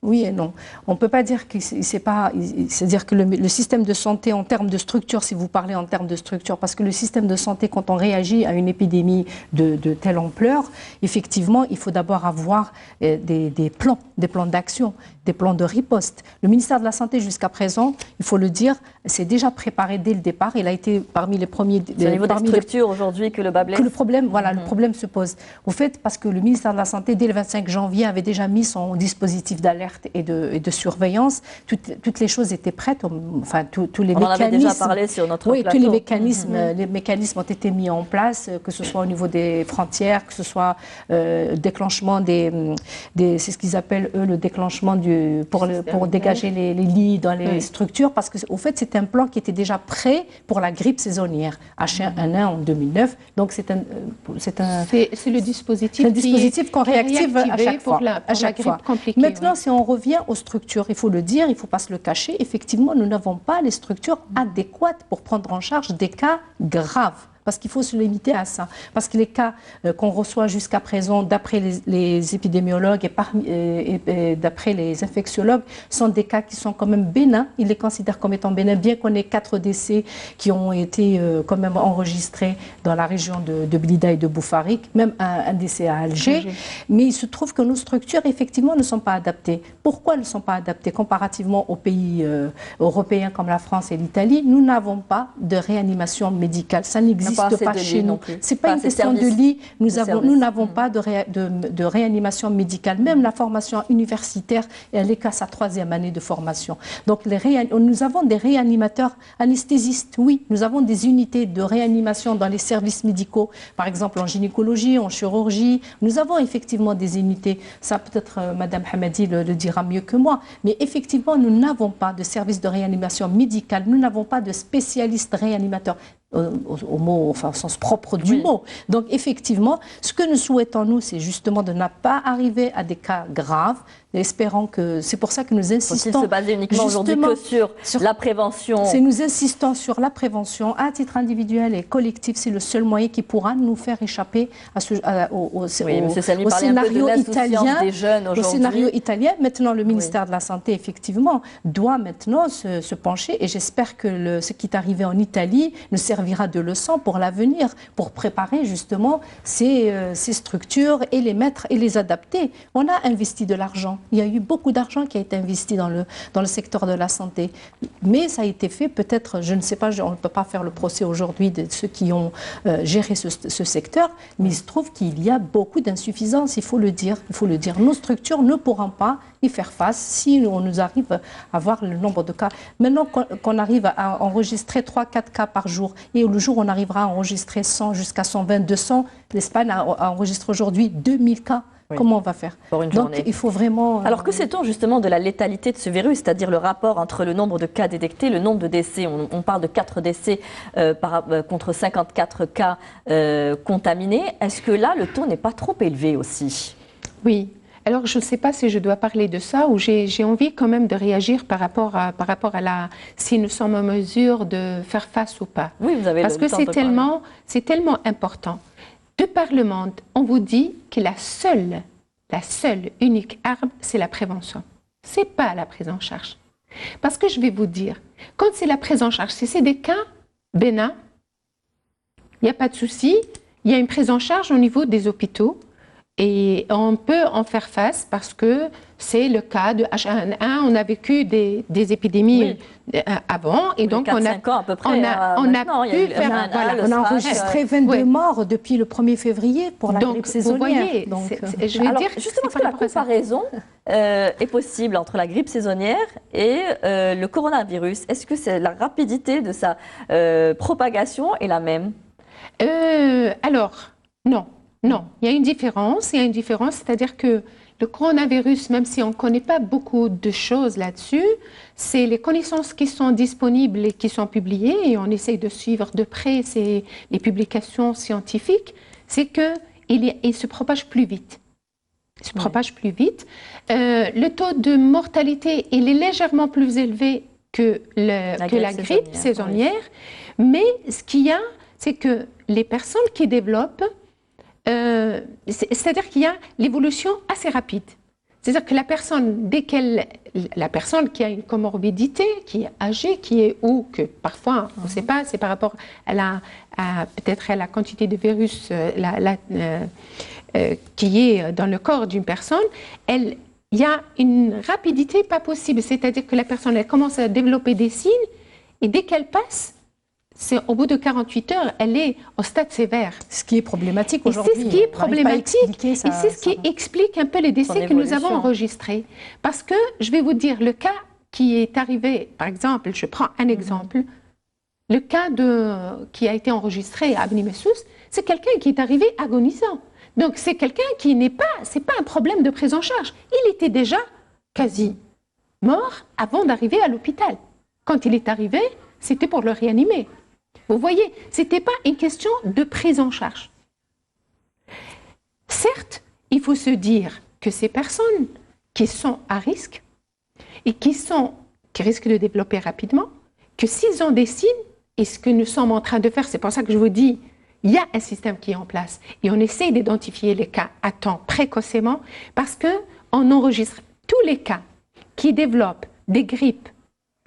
Oui et non. On ne peut pas dire que c'est pas... C'est-à-dire que le système de santé en termes de structure, si vous parlez en termes de structure, parce que le système de santé, quand on réagit à une épidémie de telle ampleur, effectivement, il faut d'abord avoir des plans d'action, des plans de riposte. Le ministère de la Santé, jusqu'à présent, il faut le dire, s'est déjà préparé dès le départ. Il a été parmi les premiers... C'est au niveau des structures aujourd'hui que le bas blesse. Que le problème, voilà, le problème se pose. Au fait, parce que le ministère de la Santé, dès le 25 janvier, avait déjà mis son dispositif d'alerte et de surveillance. Toutes les choses étaient prêtes, enfin tous les mécanismes. On en avait déjà parlé sur notre plateau. Tous les mécanismes ont été mis en place, que ce soit au niveau des frontières, que ce soit déclenchement c'est ce qu'ils appellent eux le déclenchement pour dégager les lits dans les structures, parce que au fait c'est un plan qui était déjà prêt pour la grippe saisonnière H1N1 en 2009. Donc c'est le dispositif qu'on réactive à chaque fois. Pour la grippe compliquée. Maintenant, si on revient aux structures, il faut le dire, il ne faut pas se le cacher, effectivement, nous n'avons pas les structures adéquates pour prendre en charge des cas graves. Parce qu'il faut se limiter à ça. Parce que les cas qu'on reçoit jusqu'à présent, d'après les épidémiologues et d'après les infectiologues, sont des cas qui sont quand même bénins. Ils les considèrent comme étant bénins, bien qu'on ait 4 décès qui ont été quand même enregistrés dans la région de Blida et de Boufarik, même un décès à Alger. Mais il se trouve que nos structures, effectivement, ne sont pas adaptées. Pourquoi elles ne sont pas adaptées comparativement aux pays européens comme la France et l'Italie? Nous n'avons pas de réanimation médicale. Ça n'existe pas chez nous. C'est pas une question de lit. Nous n'avons pas de réanimation médicale. Même la formation universitaire, elle est qu'à sa 3e année de formation. Donc nous avons des réanimateurs anesthésistes. Oui, nous avons des unités de réanimation dans les services médicaux, par exemple en gynécologie, en chirurgie. Nous avons effectivement des unités. Ça peut-être Madame Hamadi le dira mieux que moi. Mais effectivement, nous n'avons pas de service de réanimation médicale. Nous n'avons pas de spécialistes réanimateurs. Au mot, enfin au sens propre du mot. Donc effectivement, ce que nous souhaitons nous, c'est justement de ne pas arriver à des cas graves, espérant que c'est pour ça que nous insistons. Faut-il se baser uniquement aujourd'hui que sur la prévention? Nous insistons sur la prévention à titre individuel et collectif. C'est le seul moyen qui pourra nous faire échapper au scénario italien. Des jeunes au scénario italien. Maintenant, le ministère de la Santé, effectivement, doit maintenant se pencher et j'espère que ce qui est arrivé en Italie nous servira de leçon pour l'avenir, pour préparer justement ces structures et les mettre et les adapter. On a investi de l'argent. Il y a eu beaucoup d'argent qui a été investi dans le secteur de la santé. Mais ça a été fait peut-être, je ne sais pas, on ne peut pas faire le procès aujourd'hui de ceux qui ont géré ce secteur, mais il se trouve qu'il y a beaucoup d'insuffisances, il faut le dire. Nos structures ne pourront pas y faire face si on nous arrive à voir le nombre de cas. Maintenant qu'on arrive à enregistrer 3-4 cas par jour, et le jour où on arrivera à enregistrer 100 jusqu'à 120, 200, l'Espagne a enregistré aujourd'hui 2000 cas. Oui. Comment on va faire? Pour une Donc journée. il faut vraiment... Alors que sait-on justement de la létalité de ce virus, c'est-à-dire le rapport entre le nombre de cas détectés et le nombre de décès? On parle de 4 décès contre 54 cas contaminés. Est-ce que là, le taux n'est pas trop élevé aussi? Oui. Alors, je ne sais pas si je dois parler de ça ou j'ai envie quand même de réagir par rapport à si nous sommes en mesure de faire face ou pas. Oui, vous avez parce que c'est tellement important. De par le monde, on vous dit que la seule unique arme, c'est la prévention. Ce n'est pas la prise en charge. Parce que je vais vous dire, quand c'est la prise en charge, si c'est des cas bénins, il n'y a pas de souci, il y a une prise en charge au niveau des hôpitaux et on peut en faire face parce que c'est le cas de H1N1. On a vécu des épidémies avant et donc on a enregistré 22 morts depuis le 1er février pour la grippe saisonnière. Vous voyez, je veux dire justement que la comparaison est possible entre la grippe saisonnière et le coronavirus. Est-ce que la rapidité de sa propagation est la même? Alors, non. Non, il y a une différence, c'est-à-dire que le coronavirus, même si on ne connaît pas beaucoup de choses là-dessus, c'est les connaissances qui sont disponibles et qui sont publiées, et on essaye de suivre de près les publications scientifiques, c'est qu'il se propage plus vite. Le taux de mortalité il est légèrement plus élevé que la grippe saisonnière, mais ce qu'il y a, c'est que les personnes qui développent c'est-à-dire qu'il y a l'évolution assez rapide. C'est-à-dire que la personne qui a une comorbidité, qui est âgée, ou que parfois, on ne sait pas, c'est par rapport peut-être à la quantité de virus qui est dans le corps d'une personne, il y a une rapidité pas possible. C'est-à-dire que la personne, elle commence à développer des signes et dès qu'elle passe, au bout de 48 heures, elle est au stade sévère. Ce qui est problématique aujourd'hui. C'est ce qui est problématique et c'est ce qui explique un peu les décès que nous avons enregistrés. Parce que, je vais vous dire, le cas qui est arrivé, par exemple, je prends un exemple, le cas qui a été enregistré à Abni-Messous, c'est quelqu'un qui est arrivé agonisant. Donc c'est quelqu'un qui c'est pas un problème de prise en charge. Il était déjà quasi mort avant d'arriver à l'hôpital. Quand il est arrivé, c'était pour le réanimer. Vous voyez, ce n'était pas une question de prise en charge. Certes, il faut se dire que ces personnes qui sont à risque et qui risquent de développer rapidement, que s'ils ont des signes, et ce que nous sommes en train de faire, c'est pour ça que je vous dis, il y a un système qui est en place et on essaie d'identifier les cas à temps précocement parce qu'on enregistre tous les cas qui développent des grippes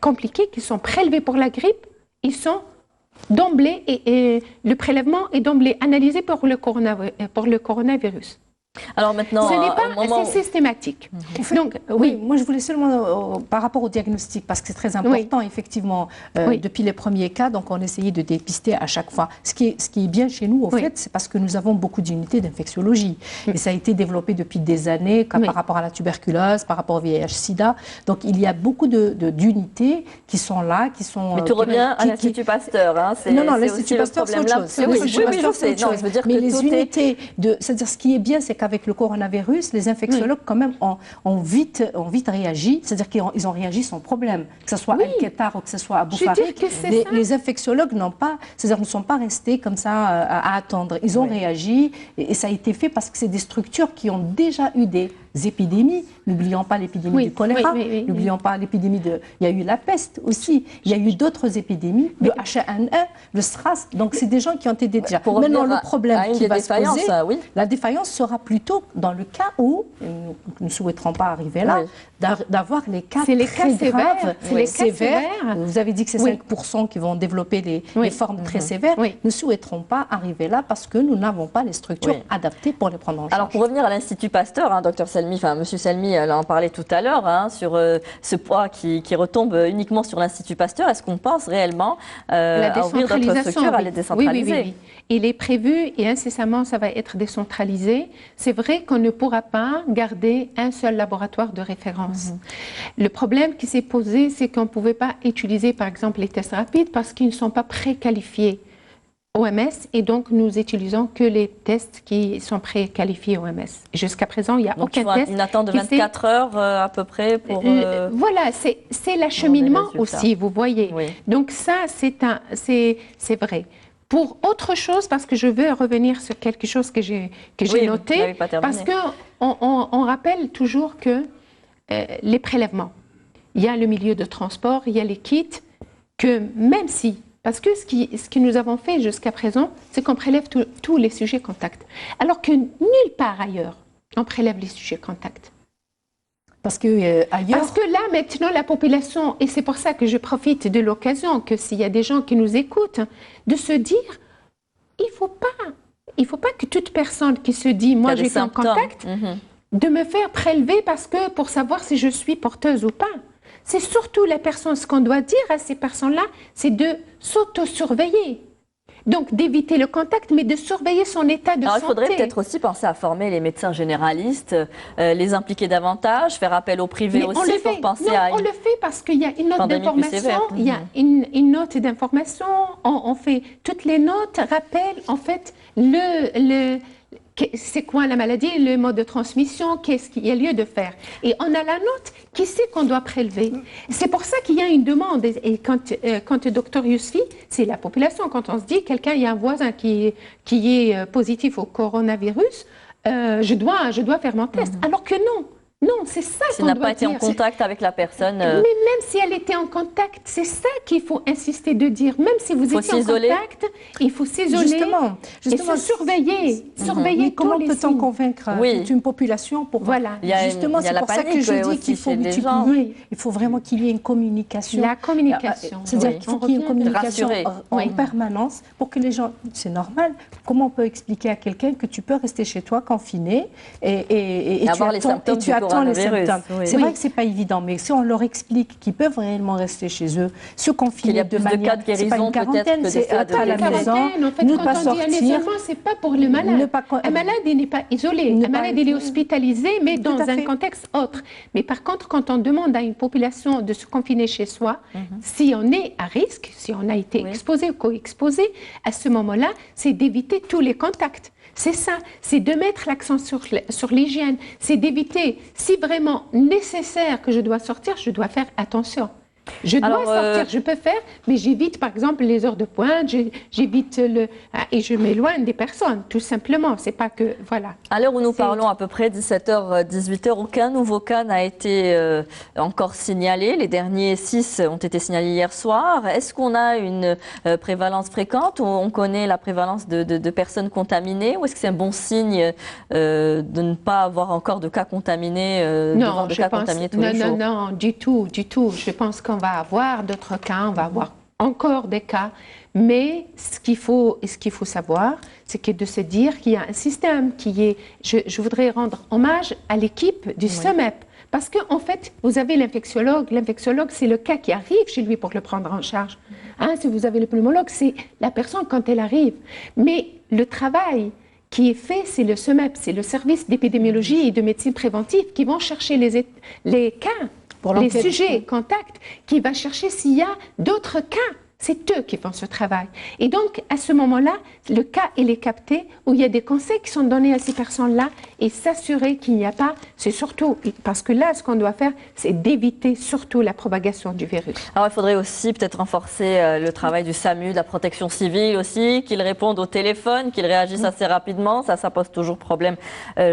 compliquées, qui sont prélevés pour la grippe, ils sont d'emblée, et le prélèvement est d'emblée analysé pour le coronavirus. Alors maintenant, ce n'est pas assez systématique. Donc, oui, moi je voulais seulement, par rapport au diagnostic, parce que c'est très important, effectivement, depuis les premiers cas, donc on essayait de dépister à chaque fois. Ce qui est bien chez nous, au fait, c'est parce que nous avons beaucoup d'unités d'infectiologie. Et ça a été développé depuis des années, par rapport à la tuberculose, par rapport au VIH-Sida. Donc il y a beaucoup d'unités qui sont là, qui sont... Mais tu reviens à l'Institut Pasteur, hein, non, l'Institut Pasteur, c'est autre chose. Oui, je sais. Non, je veux dire mais les unités, c'est-à-dire ce qui est bien, c'est avec le coronavirus, les infectiologues quand même ont vite réagi, c'est-à-dire qu'ils ont réagi sans problème, que ce soit El-Ketar ou que ce soit Abou Farik. Les infectiologues ne sont pas restés comme ça à attendre. Ils ont réagi et ça a été fait parce que c'est des structures qui ont déjà eu des épidémies. N'oublions pas l'épidémie du choléra, n'oublions pas l'épidémie de... Il y a eu la peste aussi, il y a eu d'autres épidémies, le H1N1, le SRAS, donc c'est des gens qui ont été déjà... Maintenant, le problème qui va se poser, la défaillance sera plutôt dans le cas où, nous ne souhaiterons pas arriver là, d'avoir les cas très graves, sévères. Vous avez dit que c'est 5% qui vont développer les formes très sévères. Nous ne souhaiterons pas arriver là parce que nous n'avons pas les structures adaptées pour les prendre en charge. Alors, pour revenir à l'Institut Pasteur, Dr Selmi, Monsieur Selmi en parlait tout à l'heure, sur ce poids qui retombe uniquement sur l'Institut Pasteur, est-ce qu'on pense réellement à ouvrir d'autres structures, à les décentraliser? Oui. Il est prévu et incessamment ça va être décentralisé. C'est vrai qu'on ne pourra pas garder un seul laboratoire de référence. Le problème qui s'est posé, c'est qu'on ne pouvait pas utiliser par exemple les tests rapides parce qu'ils ne sont pas préqualifiés OMS et donc nous utilisons que les tests qui sont préqualifiés OMS. Jusqu'à présent, il n'y a aucun test. Une attente de 24 heures à peu près pour... Voilà, c'est l'acheminement aussi, vous voyez. Donc ça, c'est vrai. Pour autre chose, parce que je veux revenir sur quelque chose que j'ai noté, parce qu'on rappelle toujours que les prélèvements, il y a le milieu de transport, il y a les kits, que même si... Parce que ce que nous avons fait jusqu'à présent, c'est qu'on prélève tous les sujets contacts. Alors que nulle part ailleurs, on prélève les sujets contacts. Parce que là, maintenant, la population, et c'est pour ça que je profite de l'occasion, que s'il y a des gens qui nous écoutent, de se dire, il ne faut pas que toute personne qui se dit, moi j'ai fait un contact, de me faire prélever pour savoir si je suis porteuse ou pas. C'est surtout la personne, ce qu'on doit dire à ces personnes-là, c'est de s'auto-surveiller. Donc d'éviter le contact, mais de surveiller son état de santé. Il faudrait peut-être aussi penser à former les médecins généralistes, les impliquer davantage, faire appel au privé aussi pour penser à... On le fait parce qu'il y a une note d'information, il y a une note d'information, on fait toutes les notes, rappellent en fait c'est quoi la maladie, le mode de transmission, qu'est-ce qu'il y a lieu de faire. Et on a la note, qui sait qu'on doit prélever. C'est pour ça qu'il y a une demande. Et quand le docteur Yousfi, c'est la population. Quand on se dit, il y a un voisin qui est positif au coronavirus, je dois faire mon test. Alors que non. Non, c'est ça qu'on doit dire. S'il n'a pas été en contact avec la personne... Mais même si elle était en contact, c'est ça qu'il faut insister de dire. Même si vous étiez en contact, il faut s'isoler et se surveiller. Surveiller comment peut-on convaitre une population pour... Voilà. Justement, c'est pour ça que je dis qu'il faut multiplier. Il faut vraiment qu'il y ait une communication. La communication. C'est-à-dire qu'il faut qu'il y ait une communication en permanence pour que les gens... C'est normal. Comment on peut expliquer à quelqu'un que tu peux rester chez toi confiné et avoir les symptômes du coronavirus. C'est vrai que c'est pas évident, mais si on leur explique qu'ils peuvent réellement rester chez eux, se confiner de manière, c'est pas une quarantaine, c'est à la maison, ne pas sortir. C'est pas pour le malade. Un malade, il n'est pas isolé. Un malade, il est hospitalisé, mais dans un contexte autre. Mais par contre, quand on demande à une population de se confiner chez soi, si on est à risque, si on a été exposé ou co-exposé, à ce moment-là, c'est d'éviter tous les contacts. C'est ça, c'est de mettre l'accent sur l'hygiène, c'est d'éviter, si vraiment nécessaire que je dois sortir, je dois faire attention. Je dois sortir, je peux faire, mais j'évite par exemple les heures de pointe, j'évite et je m'éloigne des personnes, tout simplement. C'est pas que, voilà. À l'heure où nous parlons, à peu près 17h, 18h, aucun nouveau cas n'a été encore signalé. Les derniers 6 ont été signalés hier soir. Est-ce qu'on a une prévalence fréquente ou on connaît la prévalence de personnes contaminées ou est-ce que c'est un bon signe de ne pas avoir encore de cas contaminés, non, non, du tout. Je pense qu'on va avoir d'autres cas, on va avoir encore des cas, mais ce qu'il faut savoir, c'est que de se dire qu'il y a un système qui est... Je voudrais rendre hommage à l'équipe du SEMEP, parce qu'en fait, vous avez l'infectiologue, c'est le cas qui arrive chez lui pour le prendre en charge. Si vous avez le pneumologue, c'est la personne quand elle arrive. Mais le travail qui est fait, c'est le SEMEP, c'est le service d'épidémiologie et de médecine préventive qui vont chercher les cas, les sujets contacts, qui va chercher s'il y a d'autres cas. c'est eux qui font ce travail. Et donc, à ce moment-là, le cas, il est capté, où il y a des conseils qui sont donnés à ces personnes-là et s'assurer qu'il n'y a pas, c'est surtout, parce que là, ce qu'on doit faire, c'est d'éviter surtout la propagation du virus. Alors, il faudrait aussi peut-être renforcer le travail du SAMU, de la protection civile aussi, qu'ils répondent au téléphone, qu'ils réagissent assez rapidement. Ça pose toujours problème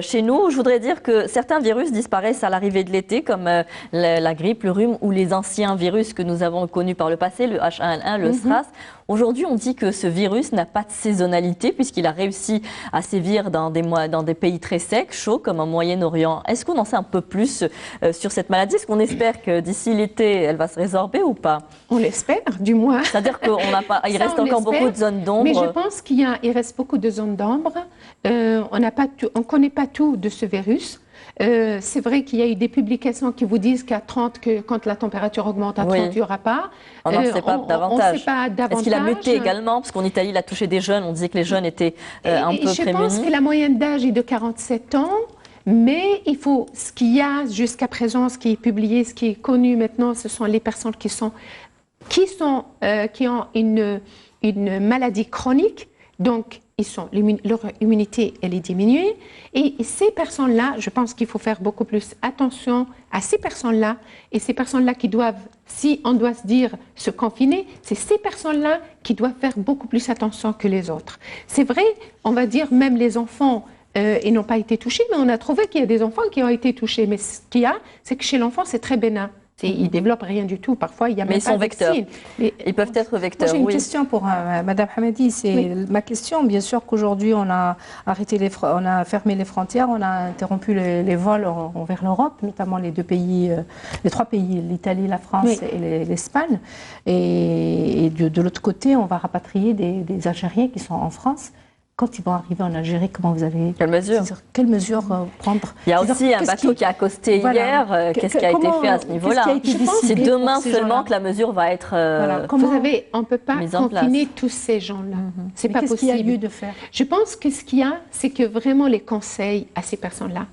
chez nous. Je voudrais dire que certains virus disparaissent à l'arrivée de l'été, comme la grippe, le rhume ou les anciens virus que nous avons connus par le passé, le H1N1, le SRAS. Aujourd'hui, on dit que ce virus n'a pas de saisonnalité puisqu'il a réussi à sévir dans des pays très secs, chauds, comme au Moyen-Orient. Est-ce qu'on en sait un peu plus sur cette maladie? Est-ce qu'on espère que d'ici l'été, elle va se résorber ou pas? On l'espère, du moins. C'est-à-dire qu'il reste encore beaucoup de zones d'ombre. Mais je pense qu'il reste beaucoup de zones d'ombre. On ne connaît pas tout de ce virus. C'est vrai qu'il y a eu des publications qui vous disent qu'à 30, quand la température augmente à 30, il n'y aura pas. On n'en sait pas davantage. Est-ce qu'il a muté également? Parce qu'en Italie, il a touché des jeunes. On disait que les jeunes étaient un peu prémunis. Je pense que la moyenne d'âge est de 47 ans. Mais il faut, ce qu'il y a jusqu'à présent, ce qui est publié, ce qui est connu maintenant, ce sont les personnes qui ont une maladie chronique. Donc, leur immunité, elle est diminuée. Et ces personnes-là, je pense qu'il faut faire beaucoup plus attention à ces personnes-là. Et ces personnes-là qui doivent, si on doit se dire se confiner, c'est ces personnes-là qui doivent faire beaucoup plus attention que les autres. C'est vrai, on va dire même les enfants, ils n'ont pas été touchés, mais on a trouvé qu'il y a des enfants qui ont été touchés. Mais ce qu'il y a, c'est que chez l'enfant, c'est très bénin. Ils ne développent rien du tout. Parfois, il y a même pas de vaccin. Ils peuvent être vecteurs. J'ai une question pour Madame Hamadi. C'est ma question. Bien sûr qu'aujourd'hui, on a fermé les frontières, on a interrompu les vols vers l'Europe, notamment les trois pays, l'Italie, la France et l'Espagne. Et de l'autre côté, on va rapatrier des Algériens qui sont en France. Quand ils vont arriver en Algérie, comment vous allez... Quelle mesure prendre? Il y a aussi un bateau qui a accosté hier. Qu'est-ce qui a été fait à ce niveau-là? C'est demain seulement que la mesure va être Vous savez, on ne peut pas confiner tous ces gens-là. C'est pas possible. Qu'est-ce qu'il y a lieu de faire? Je pense que ce qu'il y a, c'est que vraiment les conseils à ces personnes-là,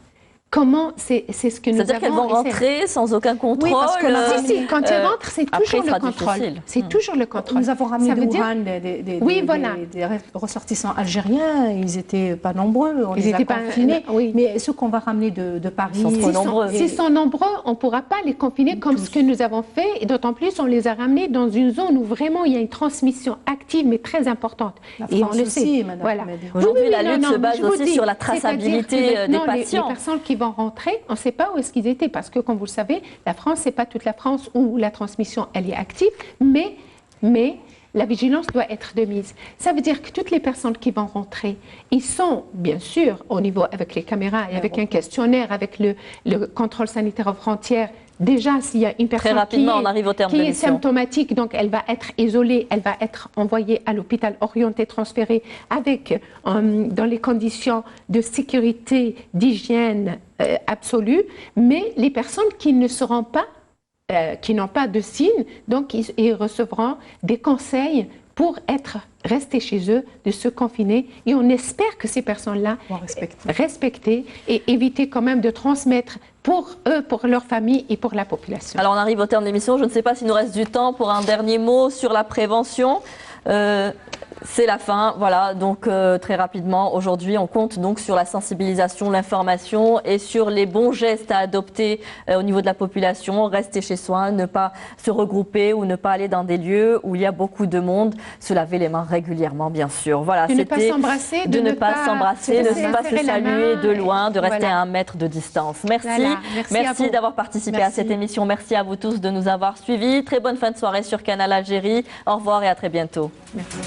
comment c'est ce que nous avons... C'est-à-dire qu'elles vont rentrer sans aucun contrôle? Oui, parce que quand ils rentrent, c'est toujours le contrôle. C'est toujours le contrôle. Nous avons ramené de Wuhan des ressortissants algériens. Ils n'étaient pas nombreux. Ils n'étaient pas confinés. Mais ceux qu'on va ramener de Paris... Ils sont trop nombreux. S'ils sont nombreux, on ne pourra pas les confiner comme ce que nous avons fait. Et d'autant plus, on les a ramenés dans une zone où vraiment il y a une transmission active, mais très importante. Et on le sait, madame. Voilà. Aujourd'hui, la lutte se base aussi sur la traçabilité des patients. Les personnes qui vont rentrer, on ne sait pas où est-ce qu'ils étaient, parce que, comme vous le savez, la France, c'est pas toute la France où la transmission, elle est active, mais la vigilance doit être de mise. Ça veut dire que toutes les personnes qui vont rentrer, ils sont, bien sûr, au niveau avec les caméras et avec un questionnaire, avec le contrôle sanitaire aux frontières. Déjà, s'il y a une personne qui est symptomatique, donc elle va être isolée, elle va être envoyée à l'hôpital, orientée, transférée dans les conditions de sécurité, d'hygiène absolue. Mais les personnes qui ne seront pas, qui n'ont pas de signes, donc ils recevront des conseils pour rester chez eux, de se confiner. Et on espère que ces personnes-là vont respecter et éviter quand même de transmettre pour eux, pour leur famille et pour la population. Alors on arrive au terme de l'émission. Je ne sais pas s'il nous reste du temps pour un dernier mot sur la prévention. C'est la fin, voilà, donc très rapidement, aujourd'hui, on compte donc sur la sensibilisation, l'information et sur les bons gestes à adopter au niveau de la population. Rester chez soi, ne pas se regrouper ou ne pas aller dans des lieux où il y a beaucoup de monde. Se laver les mains régulièrement, bien sûr. Voilà, de ne pas s'embrasser, de ne pas s'embrasser, de ne pas se saluer de loin, de rester à 1 mètre de distance. Merci, merci d'avoir participé à cette émission. Merci à vous tous de nous avoir suivis. Très bonne fin de soirée sur Canal Algérie. Au revoir et à très bientôt. Merci.